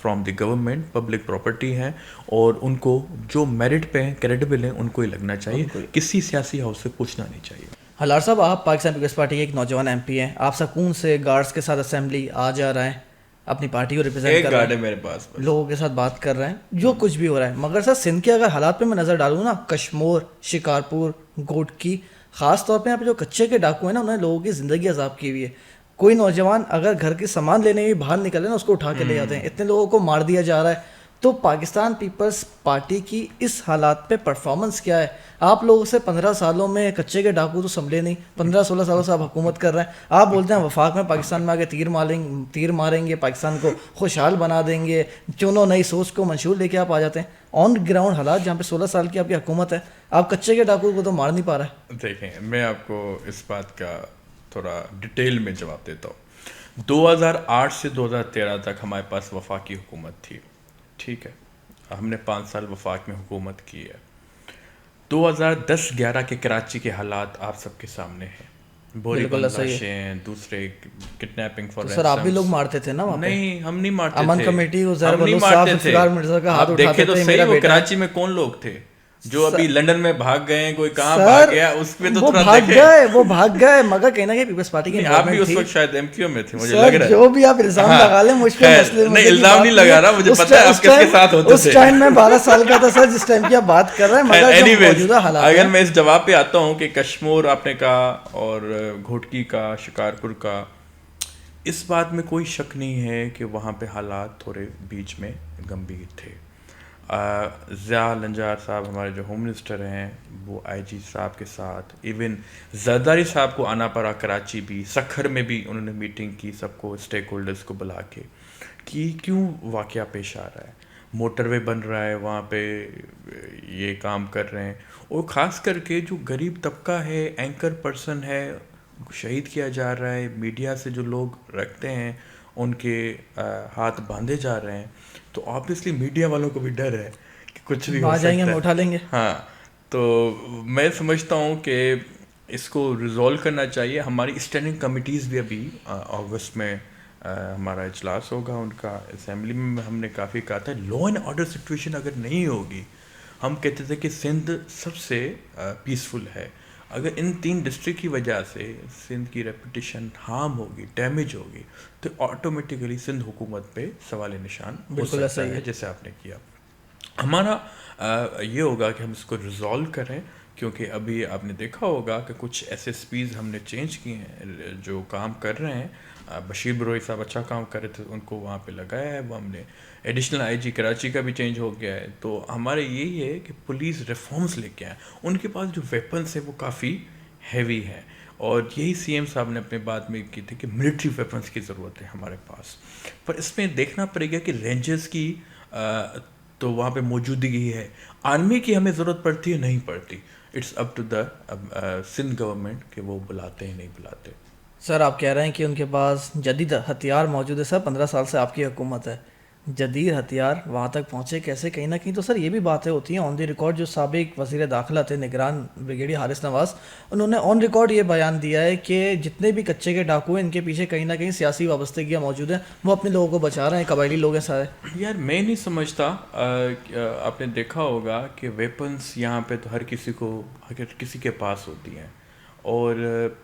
Speaker 2: from the government, public property ہیں, اور ان کو جو میرٹ پہ ہیں, کریڈیبل ہیں, ان کو ہی لگنا چاہیے, کسی سیاسی ہاؤس سے پوچھنا نہیں چاہیے.
Speaker 1: ہلار صاحب, آپ پاکستان پیپلز پارٹی کے ایک نوجوان MP ہیں, آپ سکون سے گارڈز کے ساتھ اسمبلی آ جا رہے ہیں, اپنی پارٹی کو ریپرزینٹ کر رہے ہیں,
Speaker 2: میرے پاس
Speaker 1: لوگوں کے ساتھ بات کر رہے ہیں, جو کچھ بھی ہو رہا ہے. مگر سر سندھ کے اگر حالات پہ میں نظر ڈالوں نا, کشمور, شکارپور, گوٹکی, خاص طور پہ یہاں پہ جو کچے کے ڈاکو ہیں نا, انہوں نے لوگوں کی زندگی عذاب کی ہوئی ہے. کوئی نوجوان اگر گھر کے سامان لینے بھی باہر نکلے نا, اس کو اٹھا کے لے جاتے ہیں. اتنے لوگوں کو مار دیا جا رہا ہے. تو پاکستان پیپلز پارٹی کی اس حالات پہ پرفارمنس کیا ہے؟ آپ لوگوں سے 15 سالوں میں کچے کے ڈاکو تو سنبھلے نہیں، 15-16 سالوں سے آپ حکومت کر رہے ہیں. آپ بولتے ہیں وفاق میں پاکستان میں آگے تیر ماریں گے، پاکستان کو خوشحال بنا دیں گے، چونو نئی سوچ کو منشور لے کے آپ آ جاتے ہیں. آن گراؤنڈ حالات جہاں پہ 16 سال کی آپ کی حکومت ہے، آپ کچے کے ڈاکو کو تو مار نہیں پا رہے.
Speaker 2: دیکھیں، میں آپ کو اس بات کا تھوڑا ڈیٹیل میں جواب دیتا ہوں. 2008 سے 2013 تک ہمارے پاس وفاقی حکومت تھی، ٹھیک ہے، ہم نے 5 سال وفاق میں حکومت کی ہے. 2010-11 کے کراچی کے حالات آپ سب کے سامنے ہیں. بوری
Speaker 1: بالکل
Speaker 2: بند
Speaker 1: صحیح ہے.
Speaker 2: لاشیں، دوسرے کڈنیپنگ فار
Speaker 1: تو سر آپ بھی لوگ مارتے تھے نا وہاں پہ؟
Speaker 2: نہیں، ہم نہیں مارتے
Speaker 1: امن
Speaker 2: تھے.
Speaker 1: کمیٹی عزیر
Speaker 2: ہم نہیں
Speaker 1: بلوچ
Speaker 2: مارتے
Speaker 1: صاحب
Speaker 2: تھے.
Speaker 1: ذوالفقار مرزا کا ہاتھ
Speaker 2: آپ
Speaker 1: اٹھاتے
Speaker 2: دیکھیں تو
Speaker 1: تھے،
Speaker 2: صحیح
Speaker 1: میرا
Speaker 2: وہ
Speaker 1: بیٹا
Speaker 2: کراچی میں کون لوگ تھے جو ابھی لنڈن میں بھاگ گئے ہیں، کوئی کہاں
Speaker 1: سر
Speaker 2: بھاگ گیا، اس پہ تو
Speaker 1: وہ
Speaker 2: تھوڑا
Speaker 1: بھاگ
Speaker 2: دیکھیں.
Speaker 1: گئے، وہ بھاگ گئے، مگر کہیں نہ کہیں پیپلز پارٹی کی
Speaker 2: نہیں، آپ بھی
Speaker 1: انوالومنٹ
Speaker 2: اس
Speaker 1: تھی.
Speaker 2: وقت شاید ایم کیو میں تھے، مجھے
Speaker 1: سر
Speaker 2: لگ رہا ہے.
Speaker 1: جو بھی آپ الزام لگا لیں مجھ پہ، مسئلے
Speaker 2: نہیں، الزام نہیں لگا رہا، مجھے پتا ہے آپ کس کے ساتھ ہوتے
Speaker 1: اس
Speaker 2: تھے.
Speaker 1: ٹائم میں 12 سال کا تھا سر جس ٹائم کی آپ بات کر رہے ہیں. مگر جو موجودہ حالات
Speaker 2: اگر
Speaker 1: ہیں،
Speaker 2: میں اس جواب پہ آتا ہوں کہ کشمور آپ نے کہا اور گھوٹکی کا، شکارپور کا، اس بات میں کوئی شک نہیں ہے کہ وہاں پہ حالات تھوڑے بیچ میں گمبھیر تھے. ضیاء لنجار صاحب ہمارے جو ہوم منسٹر ہیں، وہ آئی جی صاحب کے ساتھ، ایون زرداری صاحب کو آنا پڑا کراچی بھی، سکھر میں بھی انہوں نے میٹنگ کی سب کو، اسٹیک ہولڈرز کو بلا کے، کہ کیوں واقعہ پیش آ رہا ہے. موٹر وے بن رہا ہے وہاں پہ، یہ کام کر رہے ہیں، اور خاص کر کے جو غریب طبقہ ہے، اینکر پرسن ہے، شہید کیا جا رہا ہے، میڈیا سے جو لوگ رکھتے ہیں ان کے ہاتھ باندھے جا رہے ہیں. تو آبویسلی میڈیا والوں کو بھی ڈر ہے کہ کچھ بھی ہو
Speaker 1: آ جائیں گے،
Speaker 2: سکتا
Speaker 1: ہم
Speaker 2: ہے.
Speaker 1: اٹھا لیں گے.
Speaker 2: ہاں، تو میں سمجھتا ہوں کہ اس کو ریزولو کرنا چاہیے. ہماری اسٹینڈنگ کمیٹیز بھی ابھی اگست میں ہمارا اجلاس ہوگا ان کا اسمبلی میں. ہم نے کافی کہا تھا لا اینڈ آرڈر سچویشن اگر نہیں ہوگی، ہم کہتے تھے کہ سندھ سب سے پیسفل ہے. اگر ان 3 ڈسٹرکٹ کی وجہ سے سندھ کی ریپوٹیشن ہارم ہوگی، ڈیمیج ہوگی، تو آٹومیٹیکلی سندھ حکومت پہ سوال نشان ہو سکتا ہے، جیسے آپ نے کیا. ہمارا یہ ہوگا کہ ہم اس کو ریزالو کریں، کیونکہ ابھی آپ نے دیکھا ہوگا کہ کچھ ایس ایس پیز ہم نے چینج کیے ہیں جو کام کر رہے ہیں. بشیر بروئی صاحب اچھا کام کر رہے تھے، ان کو وہاں پہ لگایا ہے. وہ ہم نے ایڈیشنل آئی جی کراچی کا بھی چینج ہو گیا ہے. تو ہمارے یہی ہے کہ پولیس ریفارمز لے کے آئیں. ان کے پاس جو ویپنس ہیں وہ کافی ہیوی ہیں، اور یہی سی ایم صاحب نے اپنے بات میں کی تھی کہ ملٹری ویپنس کی ضرورت ہے ہمارے پاس. پر اس میں دیکھنا پڑے گا کہ رینجرز کی تو وہاں پہ موجودگی ہے، آرمی کی ہمیں ضرورت پڑتی ہے نہیں پڑتی. It's up to the Sindh government کہ وہ بلاتے ہیں نہیں بلاتے.
Speaker 1: سر آپ کہہ رہے ہیں کہ ان کے پاس جدید ہتھیار موجود ہے. سر 15 سال سے آپ کی حکومت ہے، جدید ہتھیار وہاں تک پہنچے کیسے؟ کہیں نہ کہیں تو سر یہ بھی باتیں ہوتی ہیں آن دی ریکارڈ. جو سابق وزیر داخلہ تھے نگران بریگیڈیئر حارث نواز، انہوں نے آن ریکارڈ یہ بیان دیا ہے کہ جتنے بھی کچے کے ڈاکو ہیں ان کے پیچھے کہیں نہ کہیں سیاسی وابستگیاں موجود ہیں، وہ اپنے لوگوں کو بچا رہے ہیں، قبائلی لوگ ہیں سارے.
Speaker 2: یار میں نہیں سمجھتا. آپ نے دیکھا ہوگا کہ ویپنس یہاں پہ تو ہر کسی کے پاس ہوتی ہیں، اور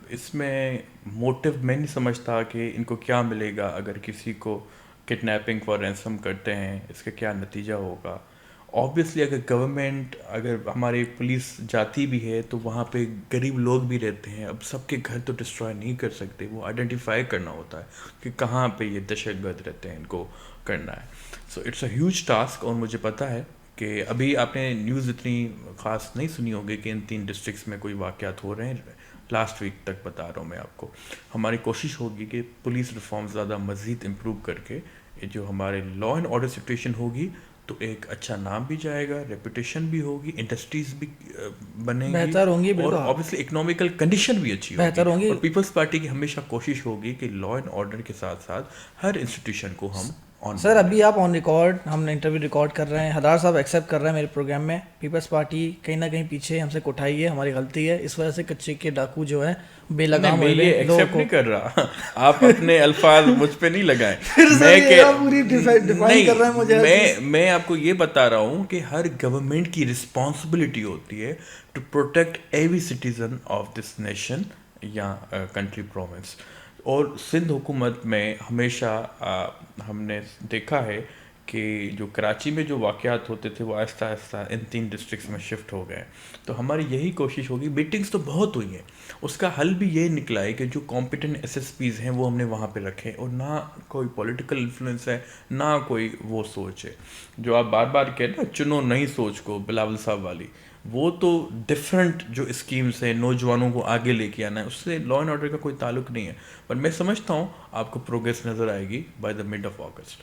Speaker 2: اس میں موٹیو میں نہیں سمجھتا کہ ان کو کیا ملے گا اگر کسی کو کڈنیپنگ فار رینسم کرتے ہیں، اس کا کیا نتیجہ ہوگا. آبویسلی اگر گورنمنٹ، اگر ہماری پولیس جاتی بھی ہے تو وہاں پہ غریب لوگ بھی رہتے ہیں. اب سب کے گھر تو ڈسٹروائے نہیں کر سکتے، وہ آئیڈینٹیفائی کرنا ہوتا ہے کہ کہاں پہ یہ دہشت گرد رہتے ہیں، ان کو کرنا ہے. So it's a huge task. اور مجھے پتہ ہے کہ ابھی آپ نے نیوز اتنی خاص نہیں سنی ہوگی کہ ان 3 ڈسٹرکٹس میں کوئی واقعات ہو رہے ہیں. لاسٹ ویک تک بتا رہا ہوں میں آپ کو. ہماری کوشش ہوگی کہ پولیس ریفارم زیادہ مزید امپروو کر کے جو ہمارے لا اینڈ آرڈر سچویشن ہوگی تو ایک اچھا نام بھی جائے گا، ریپوٹیشن بھی ہوگی، انڈسٹریز بھی بنیں گی،
Speaker 1: بہتر ہوں گی،
Speaker 2: اور آبویسلی اکنامیکل کنڈیشن بھی اچھی
Speaker 1: بہتر ہوں گی.
Speaker 2: اور پیپلز پارٹی کی ہمیشہ کوشش ہوگی کہ لا اینڈ آرڈر کے ساتھ ساتھ ہر انسٹیٹیوشن کو ہم
Speaker 1: سر ابھی آپ آن ریکارڈ، ہم نے انٹرویو ریکارڈ کر رہے ہیں، حدار صاحب ایکسیپٹ کر رہے ہیں میرے پروگرام میں پیپلز پارٹی کہیں نہ کہیں پیچھے ہم سے کوٹائی ہے، ہماری غلطی ہے، اس وجہ سے کچے کے ڈاکو جو ہے بے لگام
Speaker 2: میں یہ ایکسیپٹ نہیں کر رہا. آپ اپنے الفاظ مجھ پہ نہیں لگائیں. میں آپ کو یہ بتا رہا ہوں کہ ہر گورنمنٹ کی رسپانسبلٹی ہوتی ہے to protect every citizen of this nation یا کنٹری پروونس. اور سندھ حکومت میں ہمیشہ ہم نے دیکھا ہے کہ جو کراچی میں جو واقعات ہوتے تھے وہ آہستہ آہستہ ان 3 ڈسٹرکٹس میں شفٹ ہو گئے. تو ہماری یہی کوشش ہوگی. میٹنگس تو بہت ہوئی ہیں, اس کا حل بھی یہ نکلا ہے کہ جو کمپیٹنٹ ایس ایس پیز ہیں وہ ہم نے وہاں پہ رکھے, اور نہ کوئی پولیٹیکل انفلوئنس ہے نہ کوئی وہ سوچ ہے جو آپ بار بار کہتے ہیں چنو نئی سوچ کو, بلاول صاحب والی. وہ تو ڈفرینٹ جو اسکیمس ہیں نوجوانوں کو آگے لے کے آنا ہے, اس سے لا اینڈ آرڈر کا کوئی تعلق نہیں ہے. پر میں سمجھتا ہوں آپ کو پروگریس نظر آئے گی by the mid of August.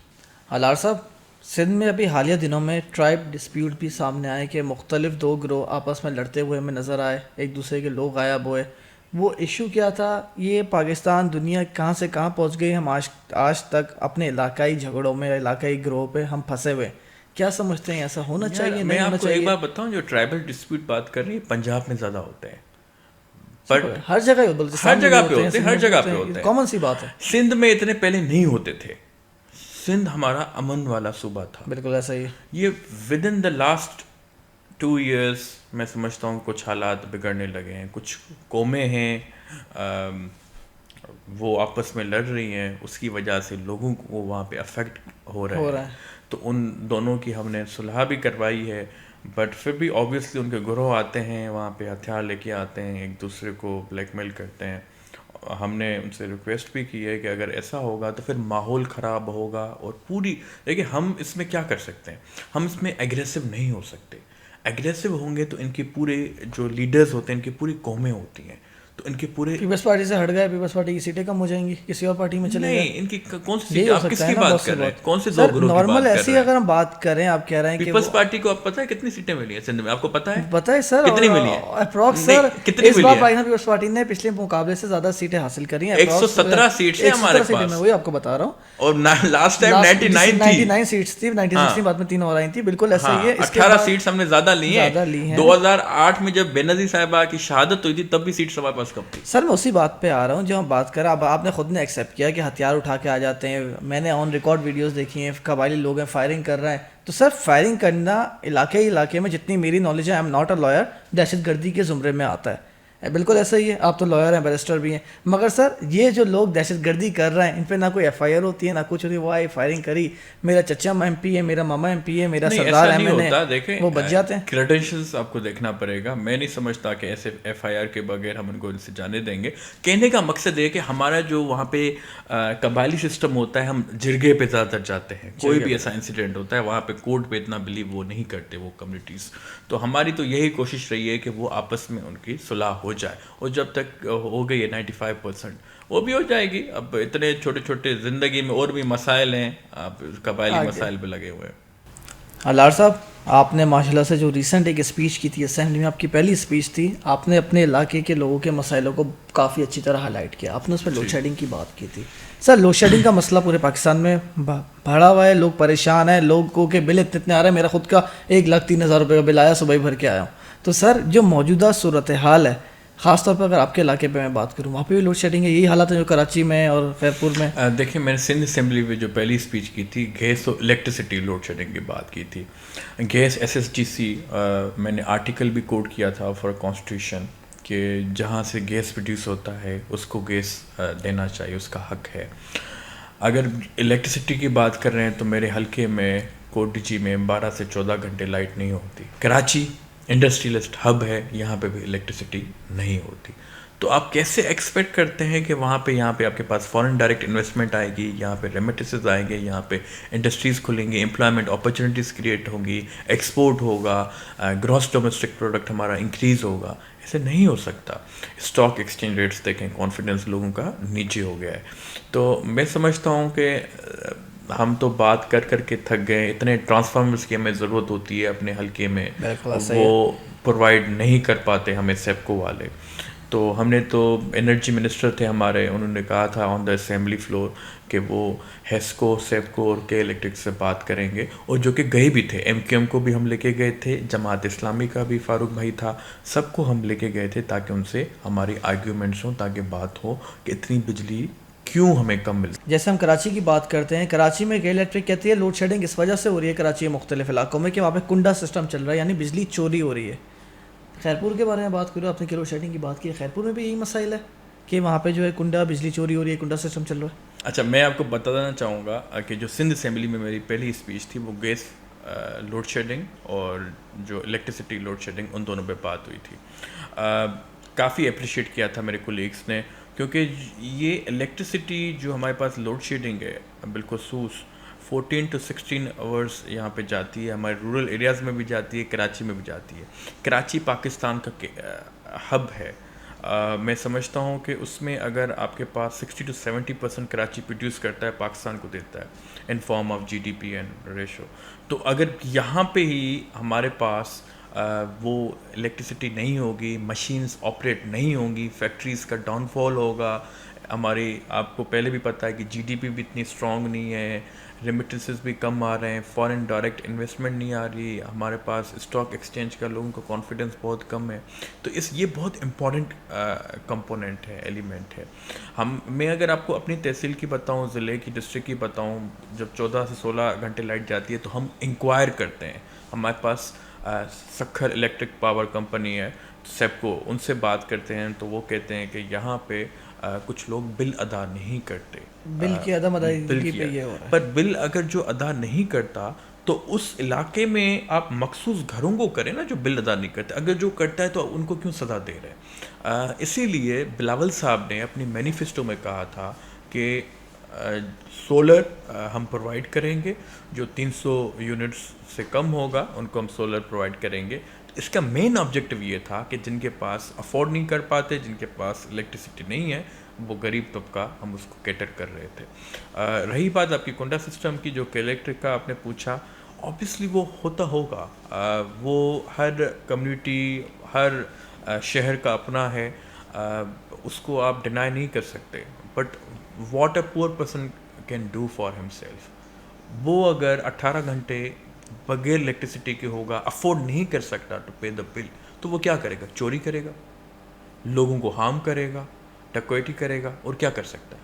Speaker 1: الار صاحب, سندھ میں ابھی حالیہ دنوں میں ٹرائب ڈسپیوٹ بھی سامنے آئے کہ مختلف 2 گروہ آپس میں لڑتے ہوئے ہمیں نظر آئے, ایک دوسرے کے لوگ غائب ہوئے. وہ ایشو کیا تھا؟ یہ پاکستان دنیا کہاں سے کہاں پہنچ گئی, ہم آج تک اپنے علاقائی جھگڑوں میں, علاقائی گروہ پہ ہم پھنسے ہوئے. کیا سمجھتے ہیں ایسا ہونا چاہیے؟
Speaker 2: میں آپ کو ایک بات بتاؤں, جو ٹرائبل ڈسپیوٹ بات کر رہی ہے پنجاب میں زیادہ ہوتے ہیں, پر
Speaker 1: ہر جگہ
Speaker 2: ہر جگہ پہ ہوتے ہیں, ہر جگہ پہ ہوتے ہیں.
Speaker 1: کامن سی بات ہے.
Speaker 2: سندھ میں اتنے پہلے نہیں ہوتے تھے. سندھ ہمارا امن والا صوبہ تھا.
Speaker 1: بالکل ایسا ہی.
Speaker 2: یہ with in the last 2 years میں سمجھتا ہوں کچھ حالات بگڑنے لگے ہیں. کچھ قومیں ہیں وہ آپس میں لڑ رہی ہیں, اس کی وجہ سے لوگوں کو وہاں پہ افیکٹ ہو رہا ہے. تو ان دونوں کی ہم نے صلح بھی کروائی ہے, بٹ پھر بھی آبویسلی ان کے گروہ آتے ہیں وہاں پہ, ہتھیار لے کے آتے ہیں, ایک دوسرے کو بلیک میل کرتے ہیں. ہم نے ان سے ریکویسٹ بھی کی ہے کہ اگر ایسا ہوگا تو پھر ماحول خراب ہوگا. اور پوری دیکھیں ہم اس میں کیا کر سکتے ہیں, ہم اس میں ایگریسو نہیں ہو سکتے. ایگریسو ہوں گے تو ان کے پورے جو لیڈرز ہوتے ہیں, ان کی پوری قومیں ہوتی ہیں, تو ان کے پورے
Speaker 1: پیپلز پارٹی سے ہٹ گئے, پیپلز پارٹی کی سیٹیں کم ہو جائیں گی, کسی اور پارٹی میں چلے گئے.
Speaker 2: نہیں, ان کی کون سی سیٹ, آپ کس کی بات کر رہے ہیں, کون سے 2 گروہ کی بات
Speaker 1: نارمل
Speaker 2: کر
Speaker 1: ایسی
Speaker 2: رہے ہیں؟
Speaker 1: اگر ہم بات کریں, آپ کہہ رہے ہیں کہ
Speaker 2: پیپلز پارٹی کو آپ پتہ ہے کتنی سیٹیں ملی ہیں سندھ میں, آپ کو پتہ ہے؟
Speaker 1: پتہ ہے سر,
Speaker 2: کتنی ملی ہیں
Speaker 1: اپروکس سر,
Speaker 2: کتنی
Speaker 1: اس
Speaker 2: ملی
Speaker 1: بار
Speaker 2: ہیں؟
Speaker 1: پیپلز پارٹی نے پچھلے مقابلے سے زیادہ سیٹیں حاصل کری ہیں.
Speaker 2: 117 سیٹس ہیں ہمارے پاس,
Speaker 1: میں وہی آپ کو بتا رہا ہوں.
Speaker 2: اور لاسٹ ٹائم 99
Speaker 1: سیٹس تھی, 1960 بعد میں 3 اور آئی تھی. بالکل ایسا ہی ہے.
Speaker 2: 18 سیٹس ہم نے زیادہ لی ہیں. 2008 میں جب بے نظیر صاحبہ کی شہادت ہوئی تھی تب بھی سیٹس ہمارے پاس کم تھی.
Speaker 1: سر میں اسی بات پہ آ رہا ہوں جو ہم بات کر رہے ہیں. اب آپ نے خود نے ایکسیپٹ کیا کہ ہتھیار اٹھا کے آ جاتے ہیں. میں نے آن ریکارڈ ویڈیوز دیکھی ہیں, قبائلی لوگ ہیں فائرنگ کر رہے ہیں. تو سر فائرنگ کرنا علاقے میں جتنی میری نالج ہے, I am not a lawyer, دہشت گردی کے زمرے میں آتا ہے. بالکل ایسا ہی ہے. آپ تو لائر ہیں, بیرسٹر بھی ہیں, مگر سر یہ جو لوگ دہشت گردی کر رہے ہیں ان پہ نہ کوئی ایف آئی آر ہوتی ہے نہ کچھ ہوتی ہے. وہ آئی فائرنگ کری, میرا چچا ایم پی ہے, میرا ماما ایم پی ہے, میرا سردار ایم این ہے, وہ بچ جاتے ہیں.
Speaker 2: کریڈینشلز آپ کو دیکھنا پڑے گا. میں نہیں سمجھتا کہ ایسے ایف آئی آر کے بغیر ہم ان کو ان سے جانے دیں گے. کہنے کا مقصد یہ کہ ہمارا جو وہاں پہ قبائلی سسٹم ہوتا ہے, ہم جرگے پہ زیادہ تر جاتے ہیں. کوئی بھی ایسا انسیڈنٹ ہوتا ہے وہاں پہ کورٹ پہ اتنا بلیو وہ نہیں کرتے وہ کمیونٹیز. تو ہماری تو یہی کوشش رہی ہے کہ وہ آپس میں ان کی صلح ہو جائے, اور جب تک ہو گئی ہے 95% وہ بھی ہو جائے گی. اب اتنے چھوٹے چھوٹے زندگی میں اور بھی مسائل ہیں, آپ قبائلی مسائل پہ لگے ہوئے ہیں.
Speaker 1: الار صاحب, آپ نے ماشاءاللہ سے جو ریسنٹ ایک اسپیچ کی تھی اسمبلی میں, آپ کی پہلی اسپیچ تھی, آپ نے اپنے علاقے کے لوگوں کے مسائلوں کو کافی اچھی طرح ہائی لائٹ کیا. آپ نے اس میں لوڈ شیڈنگ کی بات کی تھی. سر لوڈ شیڈنگ کا مسئلہ پورے پاکستان میں بڑھا ہوا ہے, لوگ پریشان ہیں, لوگوں کے بل اتنے آ رہے ہیں. میرا خود کا 1,03,000 روپے کا بل آیا, صبح ہی بھر کے آیا ہوں. تو سر جو موجودہ صورتحال ہے, خاص طور پر اگر آپ کے علاقے پہ میں بات کروں, وہاں پہ بھی لوڈ شیڈنگ ہے, یہی حالات ہے جو کراچی میں اور خیرپور میں.
Speaker 2: دیکھیں میں نے سندھ اسمبلی میں جو پہلی اسپیچ کی تھی گیس اور الیکٹریسٹی لوڈ شیڈنگ کی بات کی تھی. گیس SSGC میں نے آرٹیکل بھی کوٹ کیا تھا فار کانسٹیٹیوشن کہ جہاں سے گیس پروڈیوس ہوتا ہے اس کو گیس دینا چاہیے, اس کا حق ہے. اگر الیکٹریسٹی کی بات کر رہے ہیں تو میرے حلقے میں کوٹجی میں 12 سے 14 گھنٹے لائٹ نہیں ہوتی. کراچی انڈسٹریلسٹ ہب ہے, یہاں پہ بھی الیکٹریسٹی نہیں ہوتی. تو آپ کیسے ایکسپیکٹ کرتے ہیں کہ وہاں پہ یہاں پہ آپ کے پاس فورن ڈائریکٹ انویسٹمنٹ آئے گی, یہاں پہ ریمیٹنسز آئیں گے, یہاں پہ انڈسٹریز کھلیں گی, امپلائمنٹ اپرچونیٹیز کریٹ ہوں گی, ایکسپورٹ ہوگا, گراس ڈومیسٹک پروڈکٹ ہمارا انکریز ہوگا. ایسے نہیں ہو سکتا. اسٹاک ایکسچینج ریٹس دیکھیں, کانفیڈنس لوگوں کا نیچے ہو گیا ہے. تو میں سمجھتا ہوں کہ ہم تو بات کر کر کے تھک گئے. اتنے ٹرانسفارمرز کی ہمیں ضرورت ہوتی ہے اپنے حلقے میں, وہ پرووائڈ نہیں کر پاتے ہمیں سیپکو والے. تو ہم نے تو انرجی منسٹر تھے ہمارے, انہوں نے کہا تھا آن دا اسمبلی فلور کہ وہ ہیسکو, سیپکو اور کے الیکٹرک سے بات کریں گے, اور جو کہ گئے بھی تھے. MQM کو بھی ہم لے کے گئے تھے, جماعت اسلامی کا بھی فاروق بھائی تھا, سب کو ہم لے کے گئے تھے تاکہ ان سے ہماری آرگیومنٹس ہوں, تاکہ بات ہو کہ اتنی بجلی کیوں ہمیں کم ملتی.
Speaker 1: جیسے ہم کراچی کی بات کرتے ہیں, کراچی میں گیل الیکٹرک کہتی ہے لوڈ شیڈنگ اس وجہ سے ہو رہی ہے کراچی کے مختلف علاقوں میں کہ وہاں پہ کنڈا سسٹم چل رہا ہے, یعنی بجلی چوری ہو رہی ہے. خیرپور کے بارے میں بات کرو, آپ نے لوڈ شیڈنگ کی بات کی, خیرپور میں بھی یہی مسائل ہے کہ وہاں پہ جو ہے کنڈا بجلی چوری ہو رہی ہے, کنڈا سسٹم چل رہا ہے.
Speaker 2: اچھا، میں آپ کو بتانا چاہوں گا کہ جو سندھ اسمبلی میں میری پہلی اسپیچ تھی وہ گیس لوڈ شیڈنگ اور جو الیکٹریسٹی لوڈ شیڈنگ ان دونوں پہ بات ہوئی تھی. کافی اپریشیٹ کیا تھا میرے کولیگس نے، کیونکہ یہ الیکٹریسٹی جو ہمارے پاس لوڈ شیڈنگ ہے بالخصوص 14 to 16 آورس یہاں پہ جاتی ہے. ہمارے رورل ایریاز میں بھی جاتی ہے، کراچی میں بھی جاتی ہے. کراچی پاکستان کا ہب ہے. میں سمجھتا ہوں کہ اس میں اگر آپ کے پاس 60 to 70% کراچی پروڈیوس کرتا ہے، پاکستان کو دیتا ہے in form of G D P and ratio. تو اگر یہاں پہ ہی ہمارے پاس وہ الیکٹریسٹی نہیں ہوگی، مشینز آپریٹ نہیں ہوں گی، فیکٹریز کا ڈاؤن فال ہوگا. ہماری آپ کو پہلے بھی پتہ ہے کہ جی ڈی پی بھی اتنی اسٹرانگ نہیں ہے، ریمیٹنسز بھی کم آ رہے ہیں، فارن ڈائریکٹ انویسٹمنٹ نہیں آ رہی، ہمارے پاس اسٹاک ایکسچینج کا لوگوں کا کانفیڈنس بہت کم ہے. تو یہ بہت امپورٹنٹ کمپوننٹ ہے، ایلیمنٹ ہے. میں اگر آپ کو اپنی تحصیل کی بتاؤں، ضلع کی، ڈسٹرکٹ کی بتاؤں، جب 14 سے 16 گھنٹے لائٹ جاتی ہے تو ہم انکوائر کرتے ہیں. ہمارے پاس سکھر الیکٹرک پاور کمپنی ہے سیپکو، ان سے بات کرتے ہیں تو وہ کہتے ہیں کہ یہاں پہ کچھ لوگ بل ادا نہیں کرتے.
Speaker 1: بل کی عدم ادائیگی پہ یہ ہو رہا ہے.
Speaker 2: پر بل اگر جو ادا نہیں کرتا تو اس علاقے میں آپ مخصوص گھروں کو کریں نا جو بل ادا نہیں کرتے. اگر جو کرتا ہے تو ان کو کیوں سزا دے رہے ہیں؟ اسی لیے بلاول صاحب نے اپنی مینیفیسٹو میں کہا تھا کہ سولر ہم پرووائڈ کریں گے، جو 300 یونٹس سے کم ہوگا ان کو ہم سولر پرووائڈ کریں گے. اس کا مین آبجیکٹو یہ تھا کہ جن کے پاس افورڈ نہیں کر پاتے، جن کے پاس الیکٹریسٹی نہیں ہے، وہ غریب طبقہ، ہم اس کو کیٹر کر رہے تھے. رہی بات آپ کی کنڈا سسٹم کی، جو کہ الیکٹرک کا آپ نے پوچھا، اوبیسلی وہ ہوتا ہوگا. وہ ہر کمیونٹی، ہر شہر کا اپنا ہے، اس کو آپ ڈینائی نہیں کر سکتے. But what a poor person can do for ہم سیلف، وہ اگر 18 گھنٹے بغیر الیکٹریسٹی کے ہوگا، افورڈ نہیں کر سکتا ٹو پے دا بل، تو وہ کیا کرے گا؟ چوری کرے گا، لوگوں کو ہارم کرے گا، ڈکیتی کرے گا، اور کیا کر سکتا ہے؟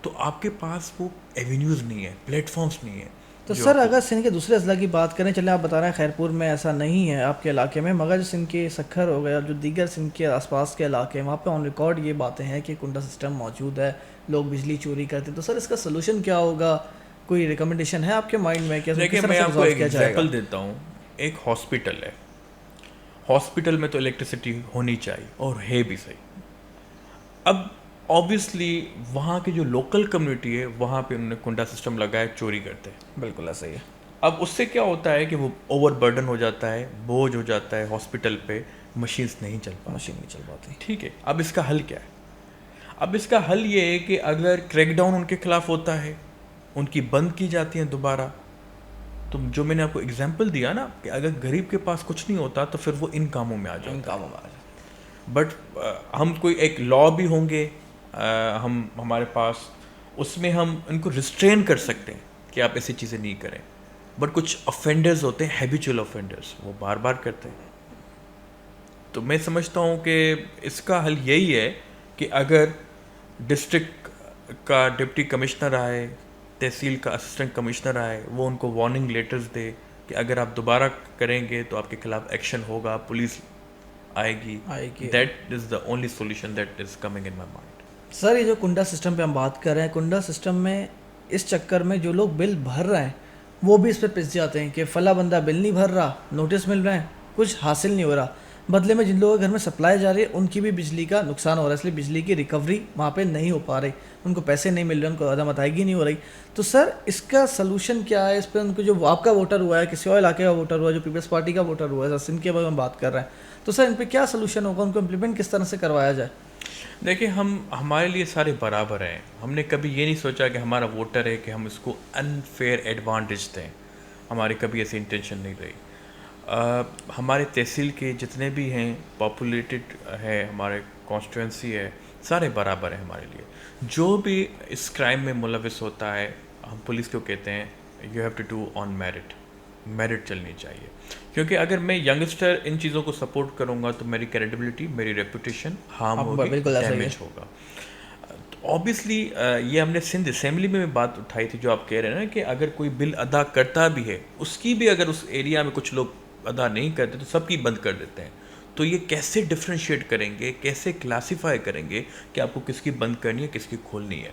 Speaker 2: تو آپ کے پاس وہ ایونیوز نہیں ہے، پلیٹ فارمز نہیں ہیں.
Speaker 1: تو سر اگر سندھ کے دوسرے اضلاع کی بات کریں، چلیں آپ بتا رہے ہیں خیرپور میں ایسا نہیں ہے آپ کے علاقے میں، مگر جو سندھ کے سکھر ہو گیا، جو دیگر سندھ کے آس پاس کے علاقے ہیں، وہاں پہ آن ریکارڈ یہ باتیں ہیں کہ کنڈا سسٹم موجود ہے، لوگ بجلی چوری کرتے ہیں. تو سر اس کا سلوشن کیا ہوگا؟ کوئی ریکمنڈیشن ہے آپ کے مائنڈ میں کہ
Speaker 2: دیکھیں، میں آپ کو ایک ایگزامپل دیتا ہوں. ایک ہاسپٹل ہے، ہاسپٹل میں تو الیکٹریسٹی ہونی چاہیے اور ہے بھی صحیح. اب آبویسلی وہاں کی جو لوکل کمیونٹی ہے وہاں پہ انہوں نے کنڈا سسٹم لگایا، چوری کرتے ہیں.
Speaker 1: بالکل ایسا ہی ہے.
Speaker 2: اب اس سے کیا ہوتا ہے کہ وہ اوور برڈن ہو جاتا ہے، بوجھ ہو جاتا ہے ہاسپٹل پہ، مشینز نہیں چل پاتی.
Speaker 1: مشین نہیں چل پاتی.
Speaker 2: ٹھیک ہے، اب اس کا حل کیا ہے؟ اب اس کا حل یہ ہے کہ اگر کریک ڈاؤن ان کے خلاف ہوتا ہے، ان کی بند کی جاتی ہیں دوبارہ. تو جو میں نے آپ کو اگزامپل دیا نا کہ اگر غریب کے پاس کچھ نہیں ہوتا تو پھر وہ ان کاموں میں آ جاتا ہے.
Speaker 1: ان کاموں میں آ جاتا.
Speaker 2: بٹ ہم کوئی ایک لا بھی ہوں گے ہمارے پاس، اس میں ہم ان کو ریسٹرین کر سکتے ہیں کہ آپ ایسی چیزیں نہیں کریں. بٹ کچھ افینڈرز ہوتے ہیں، ہیبیچول افینڈرز، وہ بار بار کرتے ہیں. تو میں سمجھتا ہوں کہ اس کا حل یہی ہے کہ اگر ڈسٹرکٹ کا ڈپٹی کمشنر آئے، تحصیل کا اسسٹنٹ کمشنر آئے، وہ ان کو وارننگ لیٹرز دے کہ اگر آپ دوبارہ کریں گے تو آپ کے خلاف ایکشن ہوگا، پولیس آئے گی. That is the only solution that is coming in my mind.
Speaker 1: Sir یہ جو کنڈا سسٹم پہ ہم بات کر رہے ہیں، کنڈا سسٹم میں اس چکر میں جو لوگ بل بھر رہے ہیں وہ بھی اس پہ پس جاتے ہیں کہ فلاں بندہ بل نہیں بھر رہا، نوٹس مل رہے ہیں، کچھ حاصل نہیں ہو رہا. بدلے میں جن لوگوں کے گھر میں سپلائی جا رہی ہے ان کی بھی بجلی کا نقصان ہو رہا ہے، اس لیے بجلی کی ریکوری وہاں پہ نہیں ہو پا رہی، ان کو پیسے نہیں مل رہے، ان کو عدم ادائیگی نہیں ہو رہی. تو سر اس کا سلوشن کیا ہے؟ اس پہ ان کو جو آپ کا ووٹر ہوا ہے، کسی اور علاقے کا ووٹر ہوا ہے، جو پیپلز پارٹی کا ووٹر ہوا ہے، سندھ کے بارے میں بات کر رہے ہیں، تو سر ان پہ کیا سلوشن ہوگا؟ ان کو امپلیمنٹ کس طرح سے کروایا جائے؟
Speaker 2: دیکھیں، ہمارے لیے سارے برابر ہیں. ہم نے کبھی یہ نہیں سوچا کہ ہمارا ووٹر ہے کہ ہم اس کو انفیئر ایڈوانٹیج دیں. ہماری کبھی ایسی انٹینشن نہیں رہی. ہمارے تحصیل کے جتنے بھی ہیں، پاپولیٹڈ ہے، ہمارے کانسٹیٹوئنسی ہے، سارے برابر ہیں ہمارے لیے. جو بھی اس کرائم میں ملوث ہوتا ہے، ہم پولیس کو کہتے ہیں you have to do on merit, merit چلنی چاہیے. کیونکہ اگر میں ینگسٹر ان چیزوں کو سپورٹ کروں گا تو میری کریڈیبلٹی، میری ریپوٹیشن ہارم ہوگی، ڈیمیج ہوگا. اوبیسلی یہ ہم نے سندھ اسمبلی میں بات اٹھائی تھی، جو آپ کہہ رہے ہیں نا کہ اگر کوئی بل ادا کرتا بھی ہے، اس کی بھی اگر اس ایریا میں کچھ لوگ ادا نہیں کرتے تو سب کی بند کر دیتے ہیں. تو یہ کیسے ڈفرینشیٹ کریں گے، کیسے کلاسیفائی کریں گے کہ آپ کو کس کی بند کرنی ہے، کس کی کھولنی ہے؟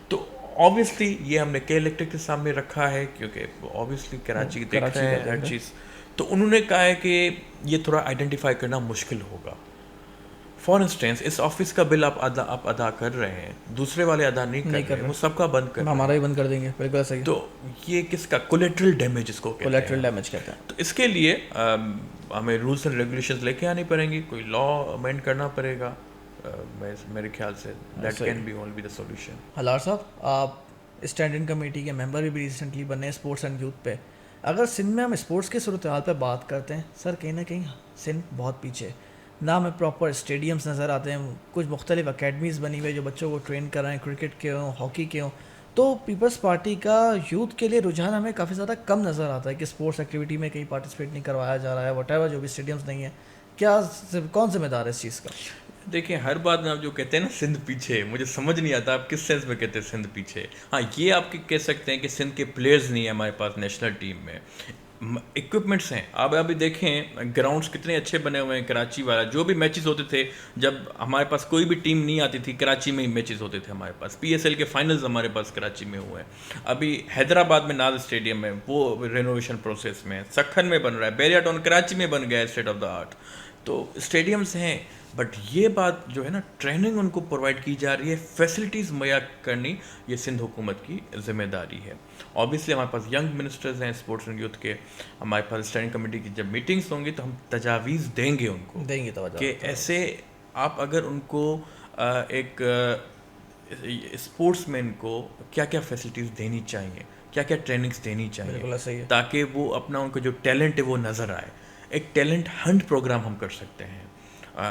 Speaker 2: تو obviously یہ ہم نے کے الیکٹرک کے سامنے رکھا ہے کیونکہ obviously کراچی دیکھ رہے ہیں ہر چیز, تو انہوں نے کہا ہے کہ یہ تھوڑا آئیڈینٹیفائی کرنا مشکل ہوگا. فار انسٹینس اس آفس کا بل آپ ادا کر رہے ہیں, دوسرے والے ادا نہیں کر رہے ہیں, وہ سب کا بند کر رہے ہیں,
Speaker 1: ہمارا ہی بند کر دیں گے. بالکل صحیح.
Speaker 2: تو یہ کس کا کولیٹرل ڈیمیج اس کو کہتے ہیں,
Speaker 1: کولیٹرل ڈیمیج کہتے ہیں.
Speaker 2: تو اس کے لیے ہمیں رولس اینڈ ریگولیشنز لے کے آنی پڑیں گی, کوئی لا امینڈ کرنا پڑے گا میرے خیال سے. That can be only the solution.
Speaker 1: Hilal صاحب, آپ اسٹینڈنگ کمیٹی کے ممبر بھی ریسنٹلی بنے اسپورٹس اینڈ یوتھ پہ. اگر سندھ میں ہم اسپورٹس کی صورتحال پہ بات کرتے ہیں سر, کہیں نہ کہیں سندھ بہت پیچھے. نہ ہمیں پراپر اسٹیڈیمس نظر آتے ہیں, کچھ مختلف اکیڈمیز بنی ہوئی جو بچوں کو ٹرین کر رہے ہیں, کرکٹ کے ہوں, ہاکی کے ہوں. تو پیپلز پارٹی کا یوتھ کے لیے رجحان ہمیں کافی زیادہ کم نظر آتا ہے کہ اسپورٹس ایکٹیویٹی میں کہیں پارٹیسپیٹ نہیں کروایا جا رہا ہے, واٹ ایور, جو بھی اسٹیڈیمس نہیں ہیں. کیا کون ذمہ دار ہے اس چیز کا؟
Speaker 2: دیکھیں, ہر بات میں آپ جو کہتے ہیں نا سندھ پیچھے, مجھے سمجھ نہیں آتا آپ کس سینس میں کہتے ہیں سندھ پیچھے. ہاں یہ آپ کہہ سکتے ہیں کہ سندھ کے پلیئرز نہیں ہیں ہمارے پاس نیشنل ٹیم میں, اکوپمنٹس ہیں. آپ ابھی دیکھیں گراؤنڈس کتنے اچھے بنے ہوئے ہیں. کراچی والا جو بھی میچز ہوتے تھے, جب ہمارے پاس کوئی بھی ٹیم نہیں آتی تھی, کراچی میں ہی میچز ہوتے تھے ہمارے پاس. پی ایس ایل کے فائنلز ہمارے پاس کراچی میں ہوئے ہیں. ابھی حیدرآباد میں ناز اسٹیڈیم ہے, وہ رینوویشن پروسیس میں. سکھن میں بن رہا ہے, بیریا ٹاؤن کراچی میں بن گیا ہے اسٹیٹ آف دا آرٹ. تو اسٹیڈیمس ہیں, بٹ یہ بات جو ہے نا ٹریننگ ان کو پرووائڈ کی جا رہی ہے, فیسلٹیز مہیا کرنی یہ سندھ حکومت کی ذمہ داری ہے. اوبیسلی ہمارے پاس ینگ منسٹرز ہیں اسپورٹس اینڈ یوتھ کے, ہمارے پاس اسٹینڈنگ کمیٹی کی جب میٹنگس ہوں گی تو ہم تجاویز دیں گے ان کو,
Speaker 1: دیں گے توجہ
Speaker 2: کہ ایسے آپ اگر ان کو ایک اسپورٹس مین کو کیا کیا فیسلٹیز دینی چاہیے, کیا کیا ٹریننگس دینی چاہیے, تاکہ وہ اپنا ان کا جو ٹیلنٹ ہے وہ نظر آئے. ایک ٹیلنٹ ہنٹ پروگرام ہم کر سکتے ہیں.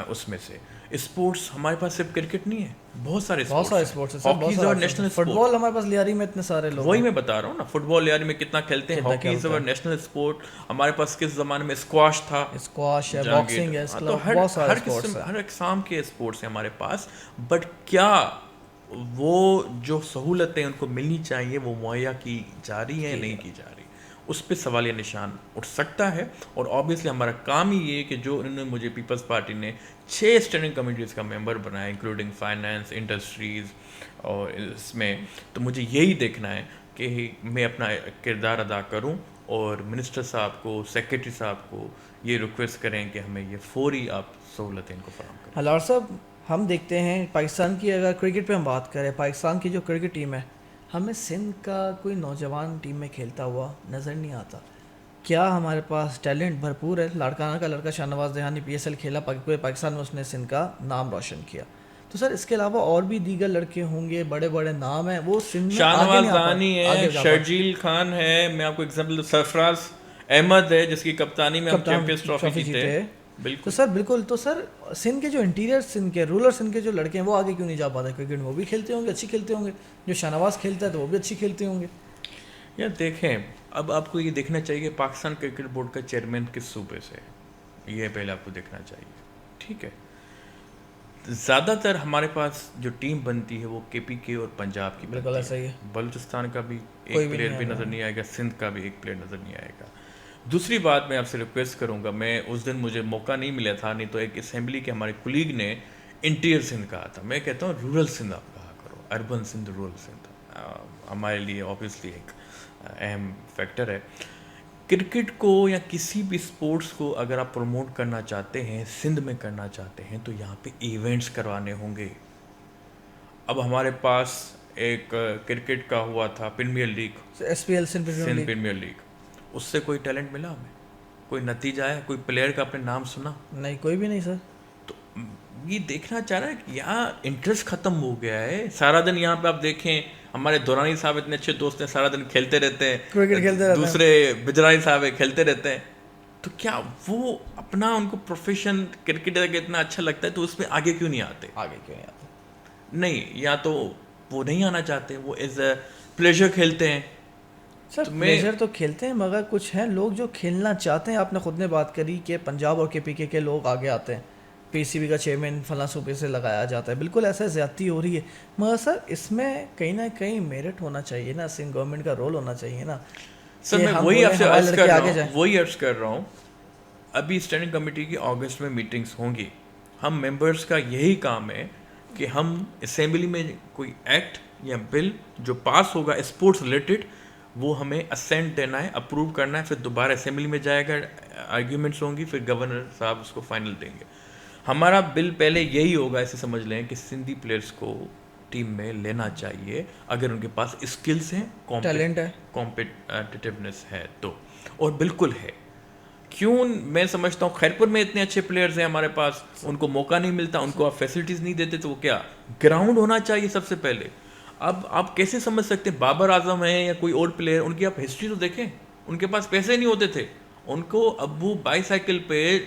Speaker 2: اس میں سے اسپورٹس ہمارے پاس صرف کرکٹ نہیں ہے, بہت سارے اسپورٹس ہیں. ہاکی از اور نیشنل
Speaker 1: فٹ بال ہمارے پاس لیاری میں اتنے سارے لوگ,
Speaker 2: وہی میں بتا رہا ہوں نا, فٹ بال لیاری میں کتنا کھیلتے ہیں. ہاکی از اور نیشنل اسپورٹ. ہمارے پاس کس زمانے میں اسکواش تھا,
Speaker 1: اسکواش ہے, باکسنگ ہے,
Speaker 2: تو ہر اقسام کے اسپورٹس ہیں ہمارے پاس. بٹ کیا وہ جو سہولتیں ان کو ملنی چاہیے وہ مہیا کی جا رہی ہیں, نہیں کی جا رہی, اس پہ سوالیہ نشان اٹھ سکتا ہے. اور آبویسلی ہمارا کام ہی یہ کہ جو انہوں نے مجھے پیپلز پارٹی نے 6 اسٹینڈنگ کمیٹیز کا ممبر بنایا, انکلوڈنگ فائنانس, انڈسٹریز اور اس میں, تو مجھے یہی دیکھنا ہے کہ میں اپنا کردار ادا کروں اور منسٹر صاحب کو, سیکریٹری صاحب کو یہ ریکویسٹ کریں کہ ہمیں یہ فوری آپ سہولتیں ان کو فراہم کریں.
Speaker 1: ہلار صاحب, ہم دیکھتے ہیں پاکستان کی, اگر کرکٹ پہ ہم بات کریں, پاکستان کی جو کرکٹ ٹیم ہے, ہمیں سندھ کا کوئی نوجوان ٹیم میں کھیلتا ہوا نظر نہیں آتا. کیا ہمارے پاس ٹیلنٹ بھرپور ہے؟ لاڑکانہ کا لڑکا Shah Nawaz دیہانی P S L کھیلا, پورے پاکستان میں اس نے سندھ کا نام روشن کیا. تو سر اس کے علاوہ اور بھی دیگر لڑکے ہوں گے, بڑے بڑے نام ہیں, وہ سندھ میں
Speaker 2: شاہ نواز دہانی ہے, شرجیل خان ہے, میں آپ کو ایگزامپل, سرفراز احمد ہے جس کی کپتانی میں ہم چیمپئنز ٹرافی جیتے. بالکل.
Speaker 1: تو سر بالکل, تو سر سندھ کے جو انٹیریئر سندھ کے, رورل سندھ کے جو لڑکے ہیں وہ آگے کیوں نہیں جا پاتے کرکٹ میں؟ وہ بھی کھیلتے ہوں گے, اچھی کھیلتے ہوں گے. جو شاہ نواز کھیلتا ہے تو وہ بھی اچھی کھیلتے ہوں گے.
Speaker 2: یار دیکھیں, اب آپ کو یہ دیکھنا چاہیے کہ پاکستان کرکٹ بورڈ کا چیئرمین کس صوبے سے ہے, یہ پہلے آپ کو دیکھنا چاہیے. ٹھیک ہے, زیادہ تر ہمارے پاس جو ٹیم بنتی ہے وہ کے پی کے اور پنجاب کی.
Speaker 1: بالکل ایسا ہی ہے.
Speaker 2: بلوچستان کا بھی ایک پلیئر بھی نظر نہیں آئے گا, سندھ کا بھی ایک پلیئر نظر نہیں آئے گا. دوسری بات میں آپ سے ریکویسٹ کروں گا, میں اس دن مجھے موقع نہیں ملا تھا, نہیں تو ایک اسمبلی کے ہمارے کولیگ نے انٹیریئر سندھ کہا تھا. میں کہتا ہوں رورل سندھ آپ کہا کرو, اربن سندھ, رورل سندھ ہمارے لیے اوبیسلی ایک اہم فیکٹر ہے. کرکٹ کو یا کسی بھی اسپورٹس کو اگر آپ پروموٹ کرنا چاہتے ہیں, سندھ میں کرنا چاہتے ہیں, تو یہاں پہ ایونٹس کروانے ہوں گے. اب ہمارے پاس ایک کرکٹ کا ہوا تھا premier league,
Speaker 1: S P L Sindh
Speaker 2: premier league, اس سے کوئی ٹیلنٹ ملا ہمیں, کوئی نتیجہ آیا, کوئی پلیئر کا اپنے نام سنا؟
Speaker 1: نہیں, کوئی بھی نہیں سر.
Speaker 2: تو یہ دیکھنا چاہ رہا ہے کہ یہاں انٹرسٹ ختم ہو گیا ہے. سارا دن یہاں پہ آپ دیکھیں, ہمارے دورانی صاحب اتنے اچھے دوست ہیں, سارا دن کھیلتے رہتے ہیں,
Speaker 1: کرکٹ کھیلتے رہتے ہیں.
Speaker 2: دوسرے بجرانی صاحب کھیلتے رہتے ہیں. تو کیا وہ اپنا ان کو پروفیشن کرکٹ اتنا اچھا لگتا ہے تو اس میں آگے کیوں نہیں آتے؟ نہیں, یا تو وہ نہیں آنا چاہتے, وہ ایز اے پلیجر کھیلتے ہیں.
Speaker 1: سر پلیجر تو کھیلتے ہیں, مگر کچھ ہیں لوگ جو کھیلنا چاہتے ہیں. آپ نے خود نے بات کری کہ پنجاب اور کے پی کے لوگ آگے آتے ہیں, پی سی بی کا چیئرمین فلاں صوبے سے لگایا جاتا ہے. بالکل ایسا زیادتی ہو رہی ہے, مگر سر اس میں کہیں نہ کہیں میرٹ ہونا چاہیے نا, سندھ گورنمنٹ کا رول ہونا چاہیے نا.
Speaker 2: سر میں وہی آپ سے عرض کر رہا ہوں, ابھی اسٹینڈنگ کمیٹی کی اگست میں میٹنگس ہوں گی. ہم ممبرس کا یہی کام ہے کہ ہم اسمبلی میں کوئی ایکٹ یا بل جو پاس ہوگا اسپورٹس ریلیٹڈ وہ ہمیں اسینٹ دینا ہے, اپروو کرنا ہے, پھر دوبارہ اسمبلی میں جائے گا, آرگیومنٹس ہوں گی, پھر گورنر صاحب اس کو فائنل دیں گے. ہمارا بل پہلے یہی ہوگا, ایسے سمجھ لیں کہ سندھی پلیئرس کو ٹیم میں لینا چاہیے اگر ان کے پاس اسکلس ہیں,
Speaker 1: ٹیلنٹ ہے,
Speaker 2: کمپٹیٹیونیس ہے تو, اور بالکل ہے. کیوں میں سمجھتا ہوں خیرپور میں اتنے اچھے پلیئرز ہیں ہمارے پاس, ان کو موقع نہیں ملتا, ان کو آپ فیسلٹیز نہیں دیتے, تو وہ کیا گراؤنڈ ہونا چاہیے سب سے پہلے. اب آپ کیسے سمجھ سکتے ہیں بابر اعظم ہیں یا کوئی اور پلیئر, ان کی آپ ہسٹری تو دیکھیں, ان کے پاس پیسے نہیں ہوتے تھے, ان کو ابو بائی سائیکل پہ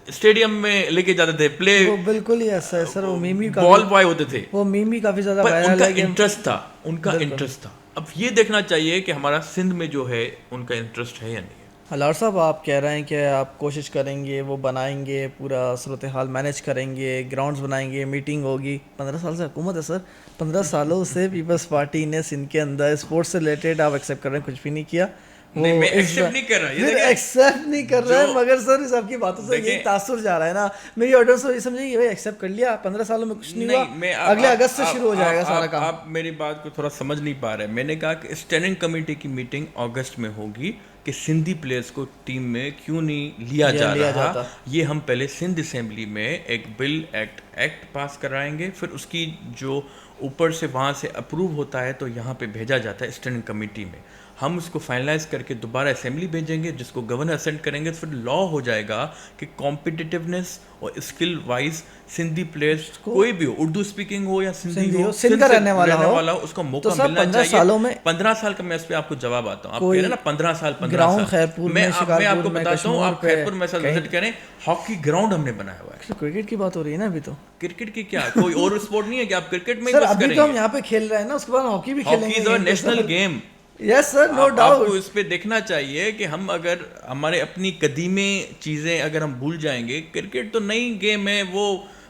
Speaker 2: اسٹیڈیم میں لے کے جاتے تھے, پلے
Speaker 1: وہ بالکل ہی ایسا ہے سر, وہ میم بھی
Speaker 2: بال بوائے ہوتے تھے,
Speaker 1: وہ میم بھی کافی زیادہ
Speaker 2: پر ان
Speaker 1: وائرل
Speaker 2: کا
Speaker 1: ہے.
Speaker 2: انٹرسٹ تھا, ان کا انٹرسٹ تھا. اب یہ دیکھنا چاہیے کہ ہمارا سندھ میں جو ہے ان کا انٹرسٹ ہے یا نہیں ہے.
Speaker 1: ہلار صاحب آپ کہہ رہے ہیں کہ آپ کوشش کریں گے, وہ بنائیں گے, پورا صورتحال مینیج کریں گے, گراؤنڈز بنائیں گے, میٹنگ ہوگی. 15 سال سے حکومت ہے سر, 15 سالوں سے پیپلز پارٹی نے سندھ کے اندر اسپورٹس سے ریلیٹڈ آپ ایکسیپٹ کر رہے ہیں, کچھ بھی نہیں کیا.
Speaker 2: نہیں میں ایکسیپٹ نہیں کر رہا,
Speaker 1: پھر ایکسیپٹ نہیں کر رہے ہیں, مگر سر اس آپ کی باتوں سے یہ تاثر جا رہا ہے نا میری آڈینس کو, یہ سمجھیں کہ بھائی ایکسیپٹ کر لیا, 15 سالوں میں کچھ نہیں ہوا, اگلے اگست سے شروع ہو جائے گا سارا کام.
Speaker 2: آپ میری بات کو تھوڑا سمجھ نہیں پا رہے. میں نے کہا کہ اسٹینڈنگ کمیٹی کی میٹنگ اگست میں ہوگی کہ سندھی پلیئرس کو ٹیم میں کیوں نہیں لیا جا رہا. یہ ہم پہلے سندھ اسمبلی میں ایک بل ایکٹ پاس کرائیں گے, پھر اس کی جو اوپر سے وہاں سے اپروو ہوتا ہے تو یہاں پہ بھیجا جاتا ہے اسٹینڈنگ کمیٹی میں, ہم اس کو فائنلائز کر کے دوبارہ اسمبلی بھیجیں گے جس کو گورنر اسینٹ کریں گے. پھر لا ہو جائے گا کہ کمپٹیٹیونیس اور اسکل وائز سندھی پلیئرس کوئی بھی ہو, اردو اسپیکنگ ہو یا سندھی ہو,
Speaker 1: سندھ کا رہنے والا ہو,
Speaker 2: اس کو موقع ملنا چاہیے. 15 سال کا میں اس پہ آپ کو جواب آتا ہوں. آپ کہہ رہے ہیں نا 15 سال میں آپ کو بتاتا ہوں, آپ خیرپور میں وزٹ کریں, ہاکی گراؤنڈ ہم نے بنایا ہوا ہے.
Speaker 1: کرکٹ کی بات ہو رہی ہے نا ابھی, تو
Speaker 2: کرکٹ کی کیا کوئی اور اسپورٹ نہیں ہے کہ آپ کرکٹ میں
Speaker 1: سر ابھی تو ہم یہاں پہ کھیل رہے ہیں نا, اس کے بعد ہاکی بھی کھیلیں گے.
Speaker 2: Hockey is national game.
Speaker 1: Yes sir, no doubt.
Speaker 2: آپ کو اس پہ دیکھنا چاہیے کہ ہم اگر ہمارے اپنی قدیمی چیزیں اگر ہم بھول جائیں گے, کرکٹ تو نئی گیم ہے, وہ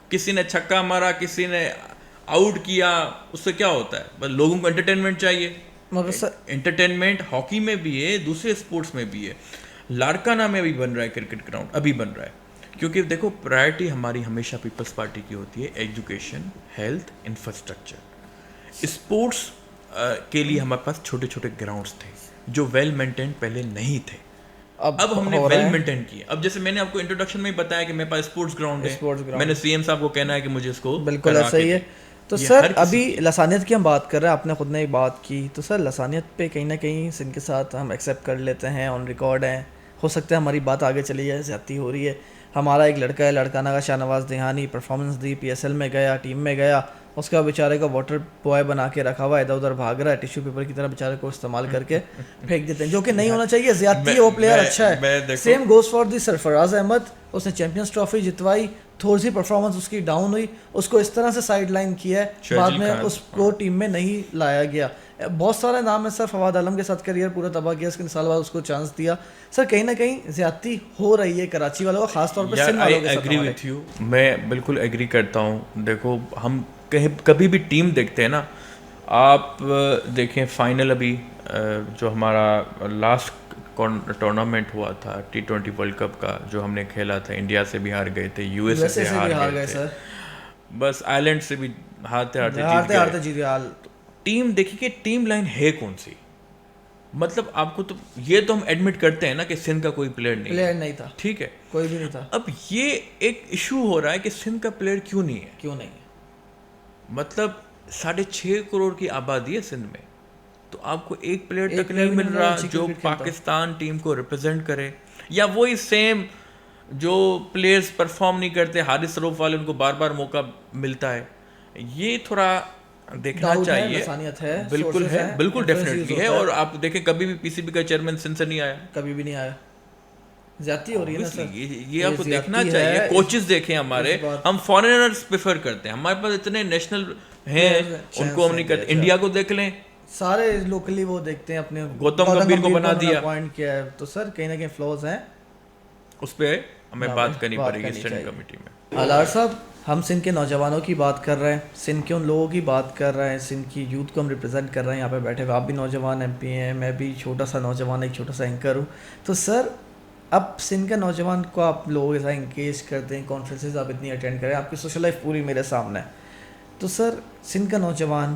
Speaker 2: کسی نے چھکا مارا, کسی نے آؤٹ کیا, اس سے کیا ہوتا ہے, بس لوگوں کو انٹرٹینمنٹ چاہیے. انٹرٹینمنٹ ہاکی میں بھی ہے, دوسرے اسپورٹس میں بھی ہے. لاڑکانہ میں بھی بن رہا ہے کرکٹ گراؤنڈ, ابھی بن رہا ہے. کیونکہ دیکھو پرائرٹی ہماری ہمیشہ پیپلز پارٹی کی ہوتی ہے ایجوکیشن, ہیلتھ, انفراسٹرکچر. اسپورٹس کے لیے ہمارے پاس چھوٹے چھوٹے گراؤنڈس تھے جو ویل مینٹینڈ پہلے نہیں تھے, اب ہم نے ویل مینٹین کیے. اب جیسے میں نے آپ کو انٹروڈکشن میں ہی بتایا کہ میرے پاس اسپورٹس گراؤنڈ ہے, میں نے سی ایم صاحب کو کہنا ہے کہ مجھے اس کو
Speaker 1: بالکل ایسا ہی ہے. تو سر ابھی لسانیت کی ہم بات کر رہے ہیں, آپ نے خود نے ایک بات کی, تو سر لسانیت پہ کہیں نہ کہیں سندھ کے ساتھ ہم ایکسیپٹ کر لیتے ہیں, آن ریکارڈ ہیں, ہو سکتا ہے ہماری بات آگے چلی جائے, زیادتی ہو رہی ہے. ہمارا ایک لڑکا ہے لڑکانہ کا, شاہ نواز دیہانی, پرفارمنس دی, PSL میں گیا, ٹیم میں گیا, اس کا بیچارے کا واٹر بوائے بنا کے رکھا ہوا ہے, ادھر ادھر بھاگ رہا ہے, ٹیشو پیپر کی طرح بیچارے کو استعمال کر کے پھینک دیتے ہیں, جو کہ نہیں ہونا چاہیے. زیادتی, وہ پلیئر اچھا ہے. سیم گوز فار دی سرفراز احمد, اس نے چیمپئنز ٹرافی جتوائی, تھوڑی سی پرفارمنس اس کی ڈاؤن ہوئی, اس کو اس طرح سے سائڈ لائن کیا ہے, بعد میں اس کو ٹیم میں نہیں لایا گیا. بہت سارے نام ہیں سر, فواد عالم کے ساتھ کریئر پورا تباہ کیا, اس کے سال بعد اس کو چانس دیا. سر کہیں نہ کہیں زیادتی ہو رہی ہے کراچی والوں کا, خاص طور پہ سندھ والوں کے ساتھ.
Speaker 2: ایگری وتھ یو, میں بالکل ایگری کرتا ہوں. دیکھو ہم کبھی بھی ٹیم دیکھتے ہیں نا, آپ دیکھیں فائنل ابھی جو ہمارا لاسٹ ٹورنامنٹ ہوا تھا T20 ورلڈ کپ کا, جو ہم نے کھیلا تھا, انڈیا سے بھی ہار گئے تھے, USA سے ہار گئے تھے, بس آئرلینڈ سے بھی ہارتے
Speaker 1: جیت گئے.
Speaker 2: ٹیم دیکھیے کہ ٹیم لائن ہے کون سی, مطلب آپ کو تو یہ تو ہم ایڈمٹ کرتے ہیں نا کہ سندھ کا کوئی پلیئر نہیں
Speaker 1: تھا,
Speaker 2: ٹھیک ہے,
Speaker 1: کوئی بھی نہیں تھا.
Speaker 2: اب یہ ایک ایشو ہو رہا ہے کہ سندھ کا پلیئر کیوں نہیں ہے. مطلب 6.5 کروڑ کی آبادی ہے سندھ میں, تو آپ کو ایک پلیئر تک نہیں مل رہا جو پاکستان ٹیم کو ریپرزینٹ کرے, یا وہی سیم جو پلیئرز پرفارم نہیں کرتے, حارث روف والے, ان کو بار بار موقع ملتا ہے. یہ تھوڑا دیکھنا چاہیے. بالکل ہے, بالکل ڈیفینیٹلی ہے. اور آپ دیکھیں کبھی بھی PCB کا چیئرمین سندھ سے نہیں آیا,
Speaker 1: کبھی بھی نہیں آیا. زیادتی ہو رہی ہے نا سر,
Speaker 2: یہ آپ کو دیکھنا چاہیے. کوچز دیکھیں ہمارے, ہم فارینرز پریفر کرتے ہیں, ہمارے پاس اتنے نیشنل ہیں, ان کو ہم نہیں کرتے. انڈیا کو دیکھ لیں,
Speaker 1: سارے لوکلی وہ دیکھتے ہیں, اپنے
Speaker 2: گوتم گمبھیر کو بنا دیا,
Speaker 1: پوائنٹ کیا ہے. تو سر کہیں نہ کہیں فلوز ہیں,
Speaker 2: اس پہ ہمیں بات کرنی پڑے گی اسٹینڈنگ کمیٹی میں.
Speaker 1: الار صاحب, ہم سندھ کے نوجوانوں کی بات کر رہے ہیں, سندھ کے ان لوگوں کی بات کر رہے ہیں, سندھ کی یوتھ کو ہم ریپرزینٹ کر رہے ہیں. یہاں پہ بیٹھے ہوئے آپ بھی نوجوان MP ہیں, میں بھی چھوٹا سا نوجوان, ایک چھوٹا سا اینکر ہوں. تو سر اب سندھ کے نوجوان کو آپ لوگ ایسا انگیج کرتے ہیں, کانفرنسز آپ اتنی اٹینڈ کریں, آپ کی سوشل لائف پوری میرے سامنے ہے. تو سر سندھ کا نوجوان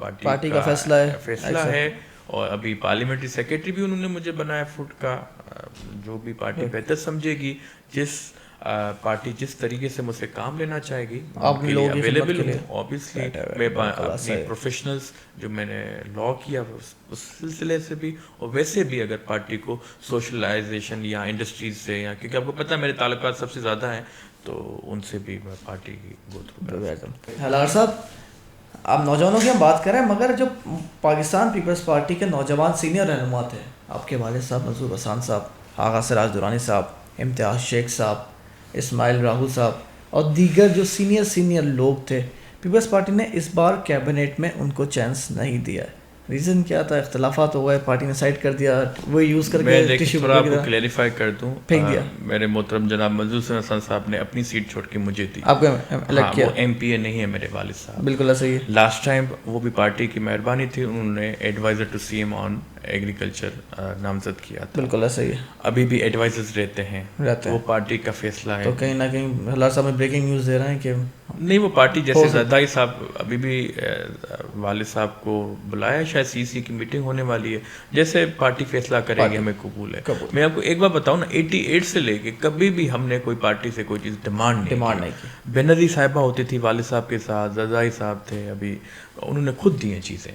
Speaker 1: پارٹی کا فیصلہ ہے
Speaker 2: اور ابھی پارلیمنٹری سیکرٹری بھی انہوں نے مجھے بنایا فوڈ کا. جو بھی پارٹی بہتر سمجھے گی, پارٹی جس طریقے سے مجھ سے کام لینا چاہے گی,
Speaker 1: آپ لوگوں کی
Speaker 2: اویلیبل
Speaker 1: خدمت کے
Speaker 2: ہوں. اوبیسلی میں اپنی پروفیشنلز جو میں نے لا کیا اس سلسلے سے بھی, اور ویسے بھی اگر پارٹی کو سوشلائزیشن یا انڈسٹریز سے, یا کیونکہ آپ کو پتہ ہے میرے تعلقات سب سے زیادہ ہیں, تو ان سے بھی میں پارٹی کی گو تھرو.
Speaker 1: ہلال صاحب, آپ نوجوانوں کی ہم بات کریں, مگر جو پاکستان پیپلز پارٹی کے نوجوان سینئر رہنما تھے, آپ کے والد صاحب منظور حسان صاحب, آغا سراج درانی صاحب, امتیاز شیخ صاحب, اسماعیل راہو صاحب اور دیگر جو سینئر لوگ تھے, پیپلز پارٹی نے اس بار کیبنٹ میں ان کو چانس نہیں دیا. ریزن کیا تھا؟ اختلافات ہو گئے, پارٹی نے سائڈ کر دیا, وہ یوز کر کے ٹیشو
Speaker 2: تھوڑا آپ کو کلیریفائی کر دوں,
Speaker 1: پھینک دیا.
Speaker 2: میرے محترم جناب منظور حسن صاحب نے اپنی سیٹ چھوڑ کے مجھے دی.
Speaker 1: آپ کو الیکٹ کیا.
Speaker 2: وہ ایم پی اے نہیں ہے میرے والد صاحب.
Speaker 1: بالکل صحیح ہے.
Speaker 2: لاسٹ ٹائم وہ بھی پارٹی کی مہربانی تھی, انہوں نے adviser to C M on agriculture نامزد کیا تھا.
Speaker 1: بالکل صحیح ہے.
Speaker 2: ابھی بھی ایڈوائزرز رہتے ہیں, وہ پارٹی کا فیصلہ ہے.
Speaker 1: تو کہیں نہ کہیں ہلال صاحب میں بریکنگ نیوز دے رہے ہیں کہ
Speaker 2: نہیں, وہ پارٹی جیسے زرداری صاحب ابھی بھی والد صاحب کو بلایا, شاید سی سی کی میٹنگ ہونے والی ہے, جیسے پارٹی فیصلہ کرے گی ہمیں قبول ہے. میں آپ کو ایک بار بتاؤں نا, 88 سے لے کے کبھی بھی ہم نے کوئی پارٹی سے کوئی چیز ڈیمانڈ نہیں کی. بینظیر صاحبہ ہوتی تھی والد صاحب کے ساتھ, زرداری صاحب تھے, ابھی انہوں نے خود دی ہیں چیزیں.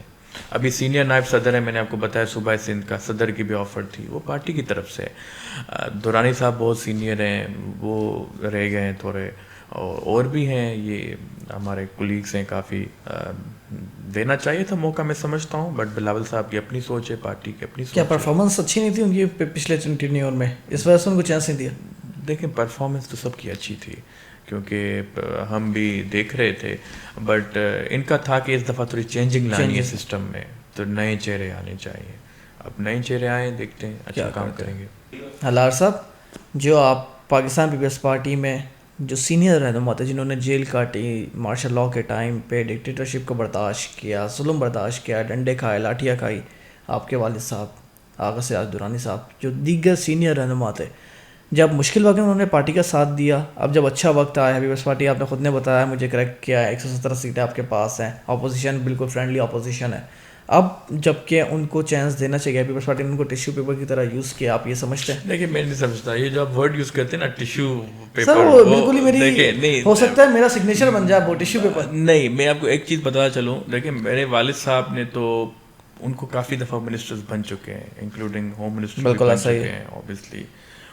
Speaker 2: ابھی سینئر نائب صدر ہے, میں نے آپ کو بتایا صوبہ سندھ کا, صدر کی بھی آفر تھی, وہ پارٹی کی طرف سے. دورانی صاحب بہت سینئر ہیں, وہ رہ گئے ہیں تھوڑے, اور بھی ہیں, یہ ہمارے کولیگس ہیں کافی. دینا چاہیے تھا موقع, میں سمجھتا ہوں, بٹ بلاول صاحب کی اپنی سوچ ہے, پارٹی کی اپنی سوچ.
Speaker 1: کیا پرفارمنس اچھی نہیں تھی ان کی پچھلے ٹینیور میں, اس وجہ سے ان کو چانس نہیں دیا؟
Speaker 2: دیکھیں, پرفارمنس تو سب کی اچھی تھی, کیونکہ ہم بھی دیکھ رہے تھے, بٹ ان کا تھا کہ اس دفعہ تھوڑی چینجنگ لانی ہے سسٹم میں, تو نئے چہرے آنے چاہیے. اب نئے چہرے آئیں, دیکھتے ہیں اچھا کام کریں گے.
Speaker 1: ہلال صاحب, جو آپ پاکستان پیپلز پارٹی میں جو سینئر رہنما تھے, جنہوں نے جیل کاٹی, مارشل لاء کے ٹائم پہ ڈکٹیٹرشپ کو برداشت کیا, ظلم برداشت کیا, ڈنڈے کھائے, لاٹھیاں کھائی, آپ کے والد صاحب آغا سراج درانی صاحب, جو دیگر سینئر رہنما تھے, جب مشکل وقت میں انہوں نے پارٹی کا ساتھ دیا, اب جب اچھا وقت آیا, پیپلز پارٹی آپ نے خود نے بتایا مجھے کریکٹ کیا ہے, 117 سیٹیں آپ کے پاس ہیں, اپوزیشن بالکل فرینڈلی اپوزیشن ہے, اب جب کہ ان کو چانس دینا چاہیے, پیپلز پارٹی نے ان کو ٹیشو پیپر کی طرح یوز کیا, آپ یہ سمجھتے ہیں؟
Speaker 2: دیکھیں, میں نہیں سمجھتا یہ جو آپ ورڈ یوز کرتے ہیں نا, ٹیشو پیپر,
Speaker 1: سر وہ بالکل ہی میری ہو سکتا ہے میرا سگنیچر بن جائے وہ ٹیشو پیپر.
Speaker 2: نہیں, میں آپ کو ایک چیز بتا چلوں, دیکھیں میرے والد صاحب نے تو ان کو کافی دفعہ منسٹرز بن چکے ہیں, انکلوڈنگ ہوم منسٹر بن چکے ہیں. اوبیسلی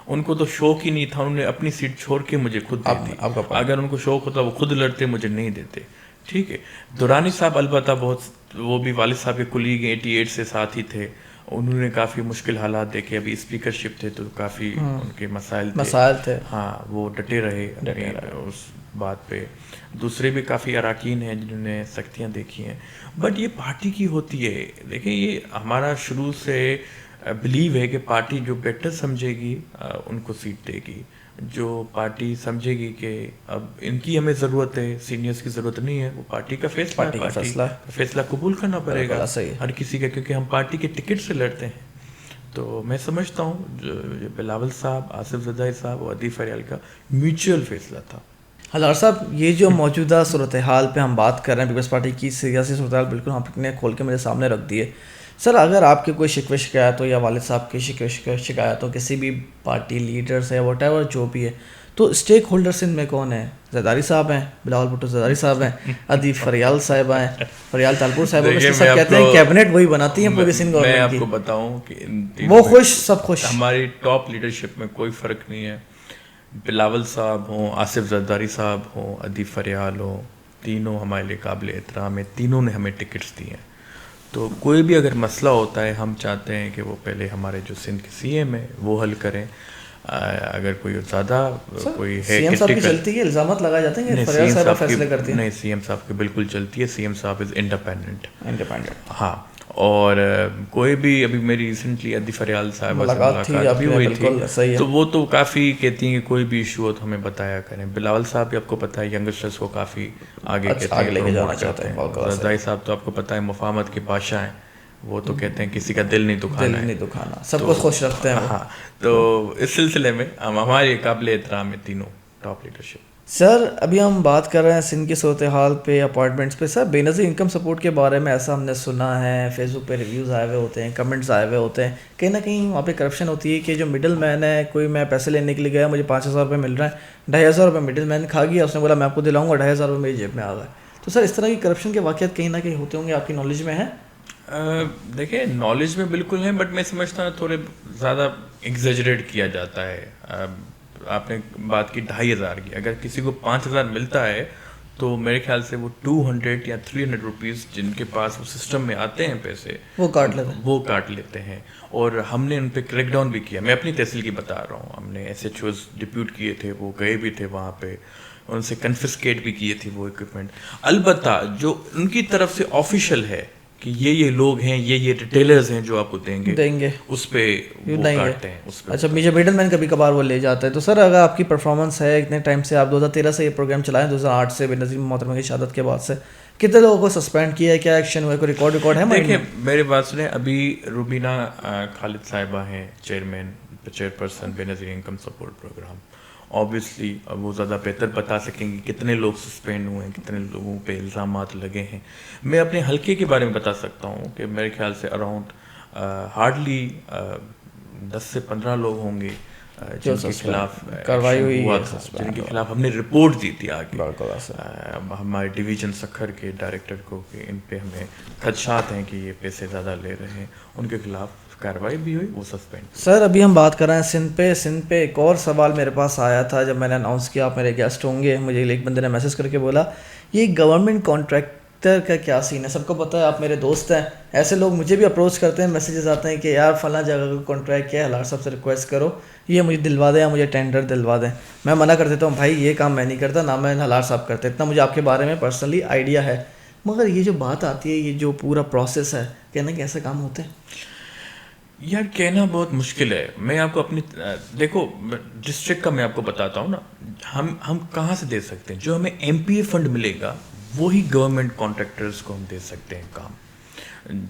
Speaker 2: ان کو تو شوق ہی نہیں تھا, انہوں نے اپنی سیٹ چھوڑ کے مجھے خود دی تھی. اگر ان کو شوق ہوتا وہ خود لڑتے, مجھے نہیں دیتے. ٹھیک ہے, دورانی صاحب البتہ بہت, وہ بھی والد صاحب کے کولیگ 88 سے ساتھ ہی تھے, انہوں نے کافی مشکل حالات دیکھے. ابھی اسپیکرشپ تھے تو کافی ان کے مسائل تھے. ہاں, وہ ڈٹے رہے اس بات پہ. دوسرے بھی کافی اراکین ہیں جنہوں نے سختیاں دیکھی ہیں, بٹ یہ پارٹی کی ہوتی ہے. دیکھیں, یہ ہمارا شروع سے بلیو ہے کہ پارٹی جو بیٹر سمجھے گی ان کو سیٹ دے گی. جو پارٹی سمجھے گی کہ اب ان کی ہمیں ضرورت ہے, سینئرز کی ضرورت نہیں ہے, وہ پارٹی کا فیصلہ ہے, پارٹی کا فیصلہ قبول کرنا پڑے گا ہر کسی کا, کیونکہ ہم پارٹی کے ٹکٹ سے لڑتے ہیں. تو میں سمجھتا ہوں جو بلاول صاحب, آصف زرداری صاحب اور عدیل فریال کا میوچل فیصلہ تھا.
Speaker 1: ہلال صاحب, یہ جو موجودہ صورتحال پہ ہم بات کر رہے ہیں, پیپلز پارٹی کی سیاسی صورتحال بالکل آپ نے کھول کے میرے سامنے رکھ دی ہے. سر, اگر آپ کے کوئی شکوے شکایت ہو, یا والد صاحب کی شکوے شکایت ہو کسی بھی پارٹی لیڈر سے, واٹ ایور جو بھی ہے, تو اسٹیک ہولڈر سندھ میں کون ہے؟ زرداری صاحب ہیں, بلاول بھٹو زرداری صاحب ہیں, عدیل فریال صاحبہ ہیں, فریال تالپور صاحبہ, سب کہتے ہیں کیبنٹ وہی بناتی ہیں پوری سندھ گورنمنٹ کی.
Speaker 2: میں آپ کو بتاؤں کہ
Speaker 1: وہ خوش, سب خوش.
Speaker 2: ہماری ٹاپ لیڈرشپ میں کوئی فرق نہیں ہے. بلاول صاحب ہوں, آصف زرداری صاحب ہوں, عدیل فریال ہوں, تینوں ہمارے لیے قابل احترام ہے, تینوں نے ہمیں ٹکٹس دی ہیں. تو کوئی بھی اگر مسئلہ ہوتا ہے, ہم چاہتے ہیں کہ وہ پہلے ہمارے جو سندھ کے سی ایم ہے وہ حل کریں. اگر کوئی زیادہ کوئی ہے
Speaker 1: سی ایم صاحب کی چلتی ہے, الزامات لگائے جاتے ہیں کہ فریال صاحب فیصلے کرتی ہیں.
Speaker 2: نہیں, سی ایم صاحب کی بالکل چلتی ہے. سی ایم صاحب از انڈیپینڈنٹ. ہاں, اور کوئی بھی, ابھی میری ریسنٹلی عدیل فریال صاحب سے ملاقات بھی ہوئی تھی, تو وہ تو کافی کہتی ہیں کہ کوئی بھی ایشو ہو تو ہمیں بتایا کریں. بلاول صاحب بھی آپ کو پتہ ہے ینگسٹرس کو کافی آگے لے کے جانا چاہتے ہیں. زرداری صاحب تو آپ کو پتہ ہے مفاہمت کے بادشاہ ہیں, وہ تو کہتے ہیں کسی کا دل نہیں دکھانا,
Speaker 1: سب کو خوش رکھتے ہیں.
Speaker 2: ہاں, تو اس سلسلے میں ہمارے قابل احترام ہے تینوں ٹاپ لیڈرشپ.
Speaker 1: سر ابھی ہم بات کر رہے ہیں سندھ کی صورتحال پہ، اپارٹمنٹس پہ. سر بے نظیر انکم سپورٹ کے بارے میں ایسا ہم نے سنا ہے، فیس بک پہ ریویوز آئے ہوئے ہوتے ہیں، کمنٹس آئے ہوئے ہوتے ہیں، کہیں نہ کہیں وہاں پہ کرپشن ہوتی ہے کہ جو مڈل مین ہے، کوئی میں پیسے لینے کے لیے گیا، مجھے 5,000 روپے مل رہا ہے، 2,500 روپے مڈل مین کھا گیا، اس نے بولا میں آپ کو دلاؤں گا، 2,500 روپے میری جیب میں آ گئے. تو سر اس طرح کی کرپشن کے واقعات کہیں نہ کہیں ہوتے ہوں گے، آپ کی نالج میں ہے؟
Speaker 2: دیکھیں نالج میں بالکل ہیں، بٹ میں سمجھتا ہوں تھوڑے زیادہ ایگزیجریٹ کیا جاتا ہے. آپ نے بات کی 2,500 کی، اگر کسی کو 5,000 ملتا ہے تو میرے خیال سے وہ 200 یا 300 روپیز جن کے پاس وہ سسٹم میں آتے ہیں پیسے
Speaker 1: وہ کاٹ
Speaker 2: لیتے ہیں. اور ہم نے ان پہ کریک ڈاؤن بھی کیا. میں اپنی تحصیل کی بتا رہا ہوں، ہم نے ایس ایچ اوز ڈپیوٹ کیے تھے، وہ گئے بھی تھے وہاں پہ، ان سے کنفسکیٹ بھی کیے تھے وہ اکوپمنٹ. البتہ جو ان کی طرف سے آفیشیل ہے کہ یہ لوگ ہیں، یہ ریٹیلرز ہیں جو آپ کو دیں گے، اس پہ وہ کاٹتے ہیں.
Speaker 1: اچھا، مجھے مڈل مین کبھی کبھار وہ لے جاتا ہے. تو سر اگر آپ کی پرفارمنس ہے اتنے ٹائم سے، آپ 2013 سے یہ پروگرام چلائیں، 2008 سے بے نظیر محترمہ کی شہادت کے بعد سے کتنے لوگوں کو سسپینڈ کیا ہے، کیا ایکشن ہوا ہے، کوئی ریکارڈ ہے؟
Speaker 2: دیکھیں میری بات سنیں، ابھی روبینہ خالد صاحبہ ہیں چیئر پرسن بے نظیر انکم سپورٹ پروگرام. آبویسلی وہ زیادہ بہتر بتا سکیں گے کتنے لوگ سسپینڈ ہوئے ہیں، کتنے لوگوں پہ الزامات لگے ہیں. میں اپنے حلقے کے بارے میں بتا سکتا ہوں کہ میرے خیال سے اراؤنڈ ہارڈلی 10 سے 15 لوگ ہوں گے جن کے خلاف
Speaker 1: کارروائی ہوئی ہے،
Speaker 2: جن کے خلاف ہم نے رپورٹ دی تھی آگے ہمارے ڈویژن سکھر کے ڈائریکٹر کو کہ ان پہ ہمیں خدشات ہیں کہ یہ پیسے زیادہ لے رہے ہیں. ان کے خلاف کارروائی بھی ہوئی، وہ سسپینڈ.
Speaker 1: سر ابھی ہم بات کر رہے ہیں سندھ پہ ایک اور سوال میرے پاس آیا تھا جب میں نے اناؤنس کیا آپ میرے گیسٹ ہوں گے. مجھے ایک بندے نے میسج کر کے بولا یہ گورنمنٹ کانٹریکٹر کا کیا سین ہے؟ سب کو پتہ ہے آپ میرے دوست ہیں، ایسے لوگ مجھے بھی اپروچ کرتے ہیں، میسیجز آتے ہیں کہ یار فلاں جگہ کا کانٹریکٹ کیا ہے، ہلاٹ صاحب سے ریکویسٹ کرو یہ مجھے دلوا دیں یا مجھے ٹینڈر دلوا دیں. میں منع کر دیتا ہوں بھائی یہ کام میں نہیں کرتا، نہ میں ہلاٹ صاحب کرتے، اتنا مجھے آپ کے بارے میں پرسنلی آئیڈیا ہے. مگر یہ جو بات آتی ہے، یہ جو پورا پروسیس ہے، کہنا کہ ایسے کام ہوتے ہیں.
Speaker 2: یار کہنا بہت مشکل ہے. میں آپ کو اپنی دیکھو ڈسٹرکٹ کا میں آپ کو بتاتا ہوں نا، ہم کہاں سے دے سکتے ہیں؟ جو ہمیں ایم پی اے فنڈ ملے گا وہی گورنمنٹ کانٹریکٹرز کو ہم دے سکتے ہیں کام.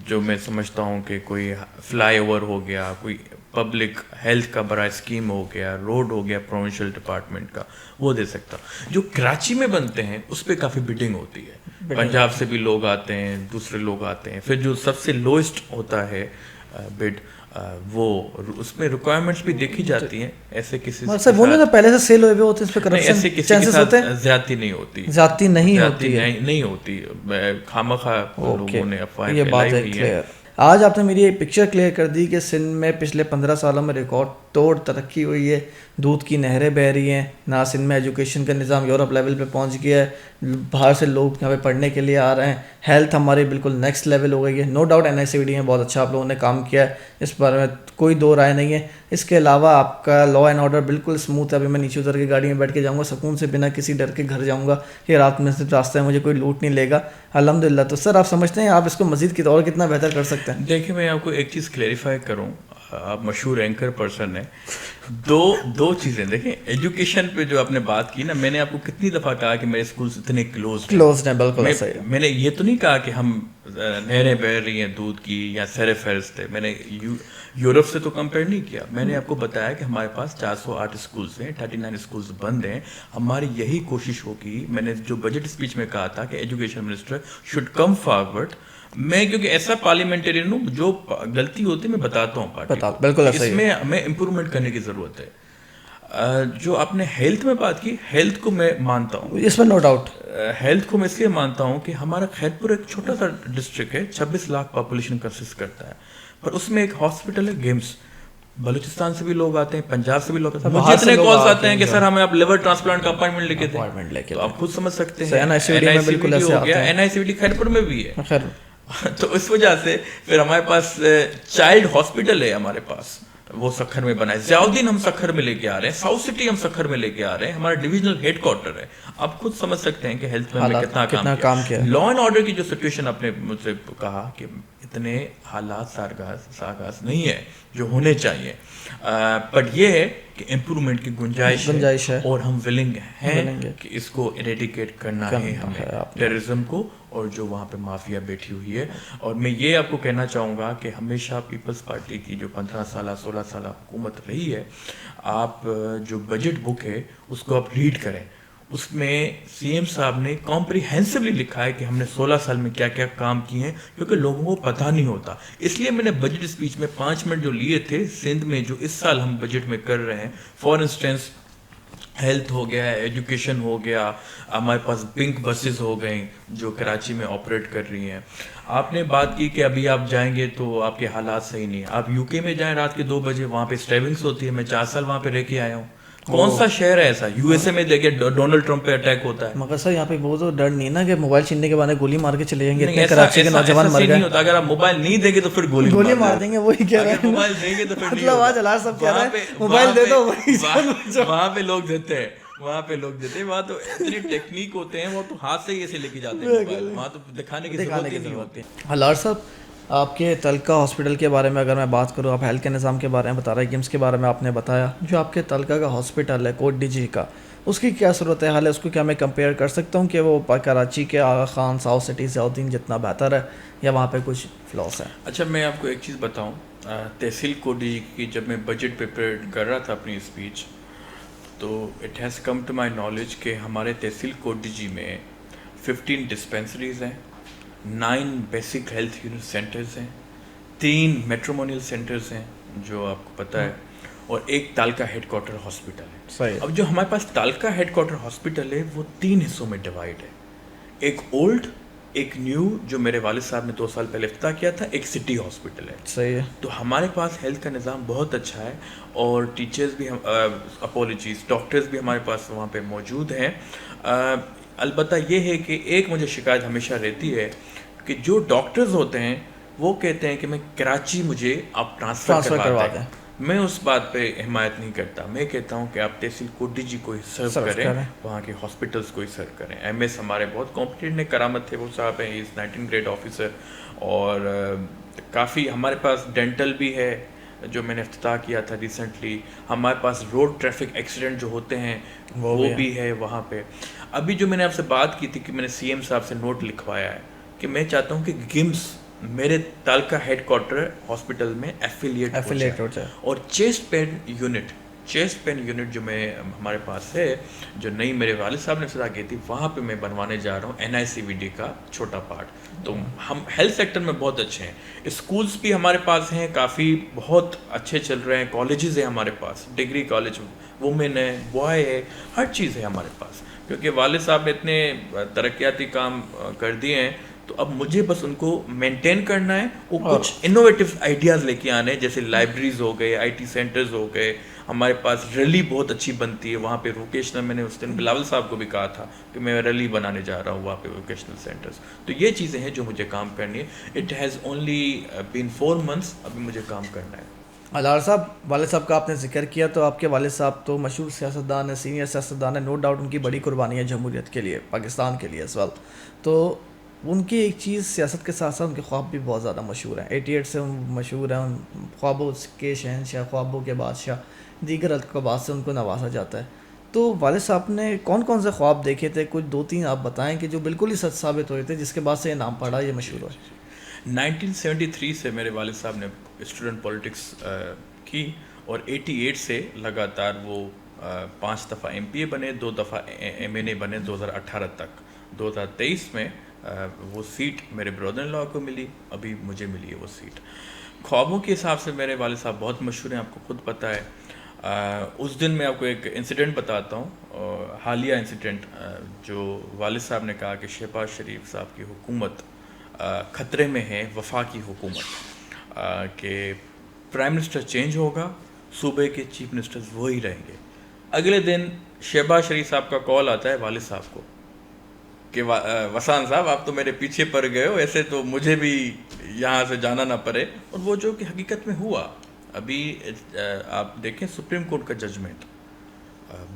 Speaker 2: جو میں سمجھتا ہوں کہ کوئی فلائی اوور ہو گیا، کوئی پبلک ہیلتھ کا بڑا اسکیم ہو گیا، روڈ ہو گیا پروونشل ڈپارٹمنٹ کا، وہ دے سکتا. جو کراچی میں بنتے ہیں اس پہ کافی بڈنگ ہوتی ہے، پنجاب سے بھی لوگ آتے ہیں، دوسرے لوگ آتے ہیں. پھر جو سب سے لوئسٹ ہوتا ہے بڈ، وہ اس میں ریکوائرمنٹس بھی دیکھی جاتی ہیں. ایسے کسی
Speaker 1: پہلے سے سیل ہوئے ہوتے ہیں، اس پہ کرپشن چانسز ہوتے ہیں،
Speaker 2: زیادتی نہیں ہوتی، نہیں ہوتی. خامخواہ لوگوں نے افواہیں پھیلائی ہوئی ہیں.
Speaker 1: آج آپ نے میری ایک پکچر کلیئر کر دی کہ سندھ میں پچھلے 15 سالوں میں ریکارڈ توڑ ترقی ہوئی ہے، دودھ کی نہریں بہہ رہی ہیں، نہ سندھ میں ایجوکیشن کا نظام یورپ لیول پہ پہنچ گیا ہے، باہر سے لوگ یہاں پہ پڑھنے کے لیے آ رہے ہیں، ہیلتھ ہماری بالکل نیکسٹ لیول ہو گئی ہے. نو ڈاؤٹ NICVD میں بہت اچھا آپ لوگوں نے کام کیا ہے، اس بارے میں کوئی دو رائے نہیں ہے. اس کے علاوہ آپ کا لا اینڈ آرڈر بالکل اسموتھ ہے. ابھی میں نیچے اتر کے گاڑی میں بیٹھ کے جاؤں گا سکون سے، بنا کسی ڈر کے گھر جاؤں گا کہ رات میں سے راستے میں مجھے کوئی لوٹ نہیں لے گا، الحمدللہ. تو سر آپ سمجھتے ہیں آپ اس کو مزید اور کتنا بہتر کر سکتے ہیں؟
Speaker 2: دیکھیں میں آپ کو ایک چیز کلیریفائی کروں، آپ مشہور اینکر پرسن ہیں. دو چیزیں دیکھیں، ایجوکیشن پہ جو آپ نے بات کی نا، میں نے آپ کو کتنی دفعہ کہا کہ میرے اسکولس اتنے کلوزڈ
Speaker 1: ہیں. بالکل
Speaker 2: میں نے یہ تو نہیں کہا کہ ہم نہریں بہہ رہی ہیں دودھ کی یا سیر فہرست ہے. میں نے یورپ سے تو کمپیئر نہیں کیا. میں نے آپ کو بتایا کہ ہمارے پاس 408 اسکولس ہیں، 39 اسکولس بند ہیں. ہماری یہی کوشش ہوگی. میں نے جو بجٹ اسپیچ میں کہا تھا کہ education minister should come forward. میں کیونکہ ایسا پارلیمنٹرین ہوں، جو غلطی ہوتی ہے میں بتاتا ہوں پارٹی کو.
Speaker 1: بالکل
Speaker 2: اس میں ہمیں امپرومنٹ کرنے کی ضرورت ہے. جو آپ نے ہیلتھ میں بات کی، ہیلتھ کو میں مانتا ہوں،
Speaker 1: اس میں نو ڈاؤٹ.
Speaker 2: ہیلتھ کو میں اس لیے مانتا ہوں کہ ہمارا خیرپور ایک چھوٹا سا ڈسٹرکٹ ہے، 26 لاکھ پاپولیشن کنسسٹ کرتا ہے، پر اس میں ایک ہاسپٹل ہے گیمس. بلوچستان سے بھی لوگ آتے ہیں، پنجاب سے بھی لوگ آتے ہیں. مجھے اتنے کالز آتے ہیں کہ سر ہمیں آپ لیور ٹرانسپلانٹ کا اپائنٹمنٹ لے کے دیں. تو آپ خود سمجھ سکتے ہیں NICVD ہو گیا، NICVD خیرپور میں بھی ہے. تو اس وجہ سے پھر ہمارے پاس چائلڈ ہاسپٹل ہے، ہمارے پاس وہ سکھر میں بنا ہے. ضیاءالدین ہم سکھر میں لے کے آ رہے ہیں، ساؤتھ سٹی ہم سکھر میں لے کے آ رہے ہیں، ہمارا ڈویژنل ہیڈ کوارٹر ہے. آپ خود سمجھ سکتے ہیں کہ ہیلتھ میں ہم نے کتنا کام کیا. لا اینڈ آرڈر کی جو سچویشن آپ نے مجھ سے کہا کہ اتنے حالات ساغاز نہیں ہے جو ہونے چاہیے، بٹ یہ ہے کہ امپرومنٹ کی گنجائش ہے اور ہم ولنگ ہیں کہ اس کو ایریڈیکیٹ کرنا ہے ہمیں، ٹیررزم کو، اور جو وہاں پہ مافیا بیٹھی ہوئی ہے. اور میں یہ آپ کو کہنا چاہوں گا کہ ہمیشہ پیپلز پارٹی کی جو 15 سالہ 16 سالہ حکومت رہی ہے، آپ جو بجٹ بک ہے اس کو آپ ریڈ کریں. اس میں سی ایم صاحب نے کمپریہنسولی لکھا ہے کہ ہم نے 16 سال میں کیا کیا کام کیے ہیں، کیونکہ لوگوں کو پتہ نہیں ہوتا. اس لیے میں نے بجٹ اسپیچ میں 5 منٹ جو لیے تھے سندھ میں جو اس سال ہم بجٹ میں کر رہے ہیں، فار انسٹنس ہیلتھ ہو گیا، ایجوکیشن ہو گیا، ہمارے پاس پنک بسز ہو گئیں جو کراچی میں آپریٹ کر رہی ہیں. آپ نے بات کی کہ ابھی آپ جائیں گے تو آپ کے حالات صحیح نہیں ہیں. آپ یو کے میں جائیں رات کے 2 بجے، وہاں پہ اسٹیبنگس ہوتی ہے. میں 4 سال وہاں پہ رہ کے آیا ہوں. کون سا شہر ہے ایسا یو ایس اے میں دیکھے ڈونلڈ ٹرمپ پہ اٹیک ہوتا ہے؟
Speaker 1: مگر سر یہاں پہ وہ تو ڈر نہیں نا کہ موبائل چھیننے کے بعد گولی مار کے چلے جائیں گے.
Speaker 2: نہیں،
Speaker 1: اتنے کراچی کے نوجوان مر
Speaker 2: نہیں
Speaker 1: گئے.
Speaker 2: ہوتا. اگر آپ موبائل نہیں دیں گے تو پھر
Speaker 1: گولی مار دیں گے. وہی کہہ رہے
Speaker 2: اگر
Speaker 1: ہیں
Speaker 2: موبائل دیں گے تو پھر نہیں
Speaker 1: مطلب آج
Speaker 2: ہوگا.
Speaker 1: الار صاحب کہہ رہے ہیں موبائل
Speaker 2: وہاں
Speaker 1: دے
Speaker 2: پہ-
Speaker 1: دو وہی
Speaker 2: وہاں پہ لوگ دیتے ہیں، وہاں پہ لوگ دیتے ہیں. وہاں تو اتنی ٹیکنیک ہوتے ہیں، وہ تو ہاتھ سے ہی ایسے لے کے جاتے ہیں موبائل. وہاں تو دکھانے کی ضرورت ہی نہیں ہوتی.
Speaker 1: الار صاحب آپ کے تلکہ ہاسپٹل کے بارے میں اگر میں بات کروں، آپ ہیلتھ کے نظام کے بارے میں بتا رہے ہیں، گیمس کے بارے میں آپ نے بتایا. جو آپ کے تلکہ کا ہاسپٹل ہے کوٹ ڈی جی کا، اس کی کیا صورت حال ہے؟ اس کو کیا میں کمپیئر کر سکتا ہوں کہ وہ کراچی کے آغا خان ساؤتھ سٹی ضیاءالدین جتنا بہتر ہے، یا وہاں پہ کچھ فلاس ہے؟
Speaker 2: اچھا، میں آپ کو ایک چیز بتاؤں. تحصیل کوٹی کی جب میں بجٹ پریپیئر کر رہا تھا اپنی اسپیچ، تو it has come to my knowledge کہ ہمارے تحصیل کوٹی جی میں 15 ڈسپینسریز ہیں، 9 بیسک ہیلتھ یونٹ سینٹرز ہیں، 3 میٹرومونیل سینٹرز ہیں جو آپ کو پتہ ہے، اور ایک تالکہ ہیڈ کوارٹر ہاسپٹل ہے.
Speaker 1: صحیح.
Speaker 2: اب جو ہمارے پاس تالکہ ہیڈ کوارٹر ہاسپٹل ہے وہ 3 حصوں میں ڈیوائڈ ہے. ایک اولڈ، ایک نیو جو میرے والد صاحب نے 2 سال پہلے افتتاح کیا تھا، ایک سٹی ہاسپٹل ہے.
Speaker 1: صحیح ہے.
Speaker 2: تو ہمارے پاس ہیلتھ کا نظام بہت اچھا ہے، اور ٹیچرز بھی اپولوجیز ڈاکٹرز بھی ہمارے پاس وہاں پہ موجود ہیں. البتہ یہ ہے کہ ایک مجھے شکایت ہمیشہ رہتی ہے کہ جو ڈاکٹرز ہوتے ہیں وہ کہتے ہیں کہ میں کراچی مجھے آپ ٹرانسفر کروا دیں. میں اس بات پہ حمایت نہیں کرتا. میں کہتا ہوں کہ آپ تحصیل کوٹی جی کو ہی سرو کریں، وہاں کے ہاسپٹلس کو ہی سرو کریں. ایم ایس ہمارے بہت کمپٹیٹ نے کرامت تھے وہ صاحب ہیں، از 19 گریڈ آفیسر، اور کافی ہمارے پاس ڈینٹل بھی ہے جو میں نے افتتاح کیا تھا ریسنٹلی. ہمارے پاس روڈ ٹریفک ایکسیڈنٹ جو ہوتے ہیں وہ بھی ہے وہاں پہ. ابھی جو میں نے آپ سے بات کی تھی کہ میں نے سی ایم صاحب سے نوٹ لکھوایا ہے کہ میں چاہتا ہوں کہ گمس میرے تالکہ ہیڈ کوارٹر ہاسپٹل میں ایفیلیٹ ہو جائے، اور چیسٹ پین یونٹ جو میں ہمارے پاس ہے، جو نئی میرے والد صاحب نے افتتاح کی تھی، وہاں پہ میں بنوانے جا رہا ہوں NICVD کا چھوٹا پارٹ. تو ہم ہیلتھ سیکٹر میں بہت اچھے ہیں. اسکولس بھی ہمارے پاس ہیں، کافی بہت اچھے چل رہے ہیں. کالجز ہیں ہمارے پاس، ڈگری کالج، وومن ہے، بوائے ہے، ہر چیز ہے ہمارے پاس. کیونکہ والد صاحب نے اتنے ترقیاتی کام کر دیے ہیں، تو اب مجھے بس ان کو مینٹین کرنا ہے. وہ کچھ انوویٹیو آئیڈیاز لے کے آنے، جیسے لائبریریز ہو گئے، IT سینٹرز ہو گئے. ہمارے پاس ریلی بہت اچھی بنتی ہے وہاں پہ ووکیشنل. میں نے اس دن بلاول صاحب کو بھی کہا تھا کہ میں ریلی بنانے جا رہا ہوں وہاں پہ ووکیشنل سینٹرز. تو یہ چیزیں ہیں جو مجھے کام کرنی ہے. It has only been 4 months، ابھی مجھے کام کرنا ہے.
Speaker 1: الار صاحب، والد صاحب کا آپ نے ذکر کیا، تو آپ کے والد صاحب تو مشہور سیاستدان ہیں، سینئر سیاستدان ہیں، نو ڈاؤٹ ان کی بڑی قربانی ہے جمہوریت کے لیے، پاکستان کے لیے اس وقت. تو ان کی ایک چیز سیاست کے ساتھ ساتھ ان کے خواب بھی بہت زیادہ مشہور ہیں. 88 سے مشہور ہیں، ان خوابوں کے شہنشاہ، خوابوں کے بادشاہ، دیگر القابات سے ان کو نوازا جاتا ہے. تو والد صاحب نے کون کون سے خواب دیکھے تھے؟ کچھ 2-3 آپ بتائیں کہ جو بالکل ہی سچ ثابت ہوئے تھے، جس کے بعد سے یہ نام پڑا، یہ مشہور ہوا.
Speaker 2: 1973 سے میرے والد صاحب نے اسٹوڈنٹ پولیٹکس کی، اور 88 سے لگاتار وہ 5 دفعہ MPA بنے، 2 دفعہ MNA بنے 2018 تک. 2023 میں وہ سیٹ میرے برادر ان لا کو ملی، ابھی مجھے ملی ہے وہ سیٹ. خوابوں کے حساب سے میرے والد صاحب بہت مشہور ہیں، آپ کو خود پتہ ہے. اس دن میں آپ کو ایک انسیڈنٹ بتاتا ہوں، حالیہ انسیڈنٹ، جو والد صاحب نے کہا کہ شہباز شریف صاحب کی حکومت خطرے میں ہے، وفاقی حکومت، کہ پرائم منسٹر چینج ہوگا، صوبے کے چیف منسٹرز وہی رہیں گے. اگلے دن شہباز شریف صاحب کا کال آتا ہے والد صاحب کو کہ وسان صاحب آپ تو میرے پیچھے پڑ گئے ہو، ایسے تو مجھے بھی یہاں سے جانا نہ پڑے. اور وہ جو کہ حقیقت میں ہوا. ابھی آپ دیکھیں سپریم کورٹ کا ججمنٹ،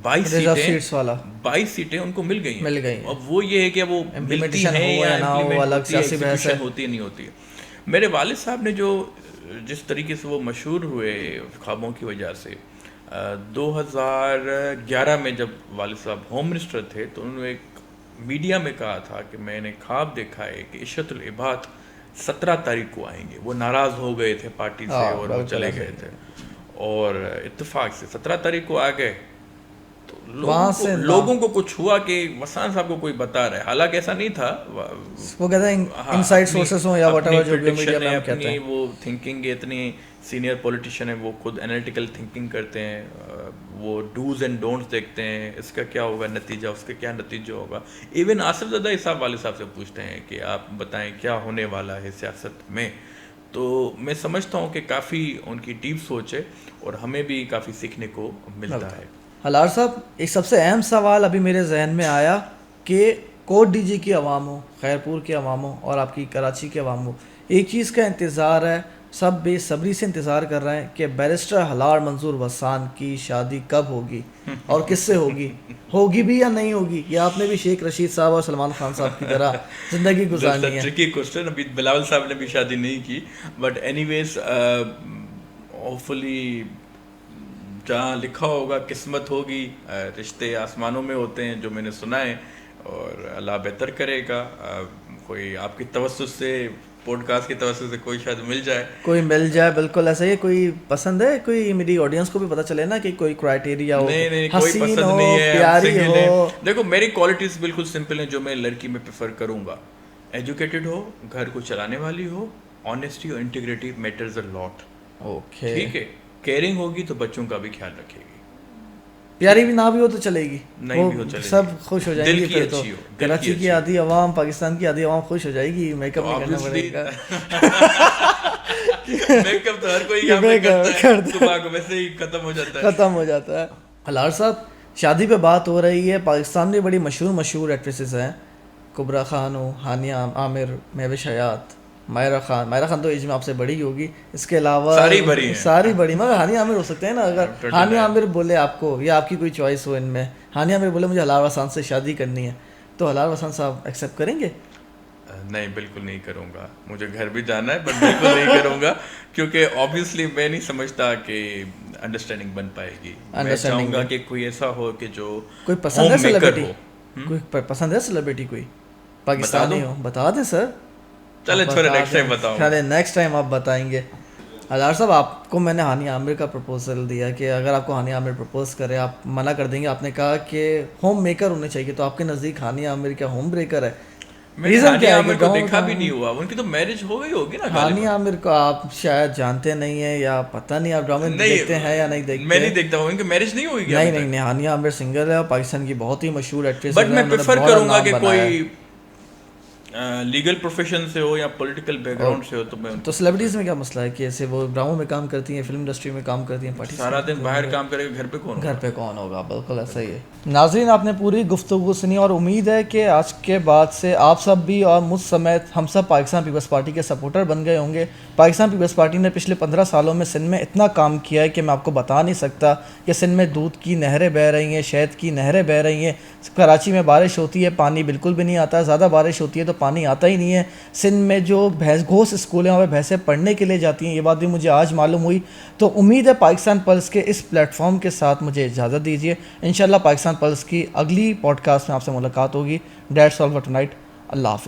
Speaker 2: 22 سیٹیں ان کو مل گئی ہیں. اب وہ یہ ہے کہ وہ ملتی ہیں یا ایگزیکیوشن ہوتی نہیں ہوتی. میرے والد صاحب نے جس طریقے سے وہ مشہور ہوئے خوابوں کی وجہ سے، 2011 میں جب والد صاحب ہوم منسٹر تھے تو انہوں نے ایک میڈیا میں کہا تھا کہ میں نے خواب دیکھا ہے کہ عشرت العباد 17 تاریخ کو آئیں گے. وہ ناراض ہو گئے تھے پارٹی سے اور وہ چلے گئے تھے، اور اتفاق سے 17 تاریخ کو آ گئے. تو لوگوں کو کچھ ہوا کہ وسان صاحب کو کوئی بتا رہا ہے, حالانکہ ایسا نہیں تھا.
Speaker 1: وہ کہتے ہیں انسائڈ سورسز ہوں یا واٹ ایور جو بھی میڈیا میں ہم کہتے ہیں,
Speaker 2: وہ تھنکنگ اتنی سینئر پولیٹیشین ہیں, وہ خود انالیٹیکل تھنکنگ کرتے ہیں, وہ ڈوز اینڈ ڈونٹس دیکھتے ہیں, اس کا کیا ہوگا نتیجہ, اس کا کیا نتیجہ ہوگا. ایون آصف زدہ صاحب والد صاحب سے پوچھتے ہیں کہ آپ بتائیں کیا ہونے والا ہے سیاست میں. تو میں سمجھتا ہوں کہ کافی ان کی ڈیپ سوچ ہے اور ہمیں بھی کافی سیکھنے کو ملتا ہے.
Speaker 1: ہلال صاحب, ایک سب سے اہم سوال ابھی میرے ذہن میں آیا کہ کوٹ ڈی جی کی عوام ہو, خیرپور کی عوام ہو اور آپ کی کراچی کی عوام ہو, ایک چیز کا انتظار ہے, سب بے صبری سے انتظار کر رہے ہیں کہ بیرسٹر ہلال منظور وسان کی شادی کب ہوگی اور کس سے ہوگی بھی یا نہیں ہوگی, یا آپ نے بھی شیخ رشید صاحب اور سلمان خان صاحب کی طرح زندگی گزارنی ہے.
Speaker 2: ٹرکی کوسچن, ابھی بلاول صاحب نے بھی شادی نہیں کی, بٹ اینی ویز ہوپفلی جہاں لکھا ہوگا قسمت ہوگی, رشتے آسمانوں میں ہوتے ہیں جو میں نے سنا ہے, اور اللہ بہتر کرے گا. کوئی آپ کی توسط سے, پوڈ کاسٹ کی توسط سے کوئی شاید کوئی مل جائے.
Speaker 1: بالکل ایسا ہی. کوئی پسند ہے, کوئی میری آڈینس کو بھی پتہ چلے نا کہ کوئی کرائٹیریا ہو,
Speaker 2: نہیں کوئی پسند نہیں ہے, پیاری ہو. دیکھو میری کوالٹیز بالکل سمپل ہیں جو میں لڑکی میں پریفر کروں گا. ایجوکیٹڈ ہو, گھر کو چلانے والی ہو, آنیسٹی اور انٹیگریٹی میٹرز اے لاٹ. اوکے ٹھیک ہے. کیئرنگ ہوگی تو بچوں کا بھی خیال رکھے گی.
Speaker 1: پیاری بھی نہ بھی ہو تو چلے گی,
Speaker 2: نہیں بھی ہو چلے گی,
Speaker 1: سب خوش ہو جائیں گے. پھر تو کراچی کی آدھی عوام, پاکستان کی آدھی عوام خوش ہو جائے گی. میک اپ نہیں کرنا پڑے گا.
Speaker 2: میک اپ تو ہر کوئی یہاں پہ کرتا ہے, صبح کو ویسے ہی ختم ہو جاتا ہے.
Speaker 1: ہلال صاحب, شادی پہ بات ہو رہی ہے, پاکستان میں بڑی مشہور ایکٹریسز ہیں, کبرا خان ہو, ہانیہ عامر, مہوش حیات, مائرہ خان تو ایج میں آپ سے بڑی ہوگی. اس کے علاوہ ساری بڑی مگر ہانیہ عامر ہو سکتے ہیں نا. اگر ہانیہ عامر بولے آپ کو, یا آپ کی کوئی چوائس ہو ان میں, ہانیہ عامر بولے مجھے ہلال وسان سے شادی کرنی ہے, تو ہلال وسان صاحب ایکسیپٹ کریں گے؟
Speaker 2: نہیں, بالکل نہیں کروں گا. مجھے گھر بھی جانا ہے, بٹ بالکل نہیں کروں گا, کیونکہ آبویسلی میں نہیں سمجھتا کہ انڈرسٹینڈنگ بن پائے گی. میں چاہوں گا کہ کوئی ایسا ہو کہ جو
Speaker 1: کوئی پسند ہے سیلیبریٹی, کوئی پسند ہے سیلیبریٹی کوئی پاکستانی ہو, بتا دیں سر.
Speaker 2: چلے چھوڑے, نیکسٹ ٹائم بتاؤں.
Speaker 1: چلے نیکسٹ ٹائم آپ بتائیں گے. ہلال صاحب, آپ کو میں نے ہانیہ عامر کا پرپوزل دیا کہ اگر آپ کو ہانیہ عامر پرپوز کرے, آپ منع کر دیں گے. آپ نے کہا کہ ہوم میکر ہونے چاہیے, تو آپ کے نزدیک ہانیہ عامر کیا ہوم بریکر ہے؟
Speaker 2: ریزن کیا ہے؟ کو دیکھا بھی نہیں ہوا, ان کی تو میرج ہو گئی ہوگی نا.
Speaker 1: ہانیہ عامر کو آپ شاید جانتے نہیں ہیں, یا پتہ نہیں آپ ڈرامے دیکھتے ہیں یا نہیں دیکھتے.
Speaker 2: میں نہیں دیکھتا ہوں, ان کی میرج نہیں ہوئی.
Speaker 1: نہیں, ہانیہ عامر سنگل ہے, پاکستان کی بہت ہی مشہور ایکٹریس.
Speaker 2: بٹ میں پریفر کروں گا کہ کوئی لیگل پروفیشن سے ہو یا پولیٹیکل بیک گراؤنڈ سے ہو.
Speaker 1: تو سیلیبریٹیز میں کیا مسئلہ ہے کہ ایسے وہ ڈراموں میں کام کرتی ہیں, فلم انڈسٹری میں کام کرتی ہیں,
Speaker 2: سارا دن باہر کام کرے گا, گھر پہ کون
Speaker 1: ہوگا. بالکل ایسا ہی ہے. ناظرین, آپ نے پوری گفتگو سنی, اور امید ہے کہ آج کے بعد سے آپ سب بھی اور مجھ سمیت ہم سب پاکستان پیپلز پارٹی کے سپورٹر بن گئے ہوں گے. پاکستان پیپلز پارٹی نے پچھلے 15 سالوں میں سندھ میں اتنا کام کیا ہے کہ میں آپ کو بتا نہیں سکتا. کہ سندھ میں دودھ کی نہریں بہہ رہی ہیں, شہد کی نہریں بہہ رہی ہیں. کراچی میں بارش ہوتی ہے, پانی بالکل بھی نہیں آتا, زیادہ بارش ہوتی ہے تو پانی آتا ہی نہیں ہے. سندھ میں جو گھوس اسکول ہیں وہاں پہ بھینسیں پڑھنے کے لیے جاتی ہیں, یہ بات بھی مجھے آج معلوم ہوئی. تو امید ہے پاکستان پلس کے اس پلیٹ فارم کے ساتھ مجھے اجازت دیجیے. انشاءاللہ پاکستان پلس کی اگلی پوڈ کاسٹ میں آپ سے ملاقات ہوگی. That's all for tonight. اللہ حافظ.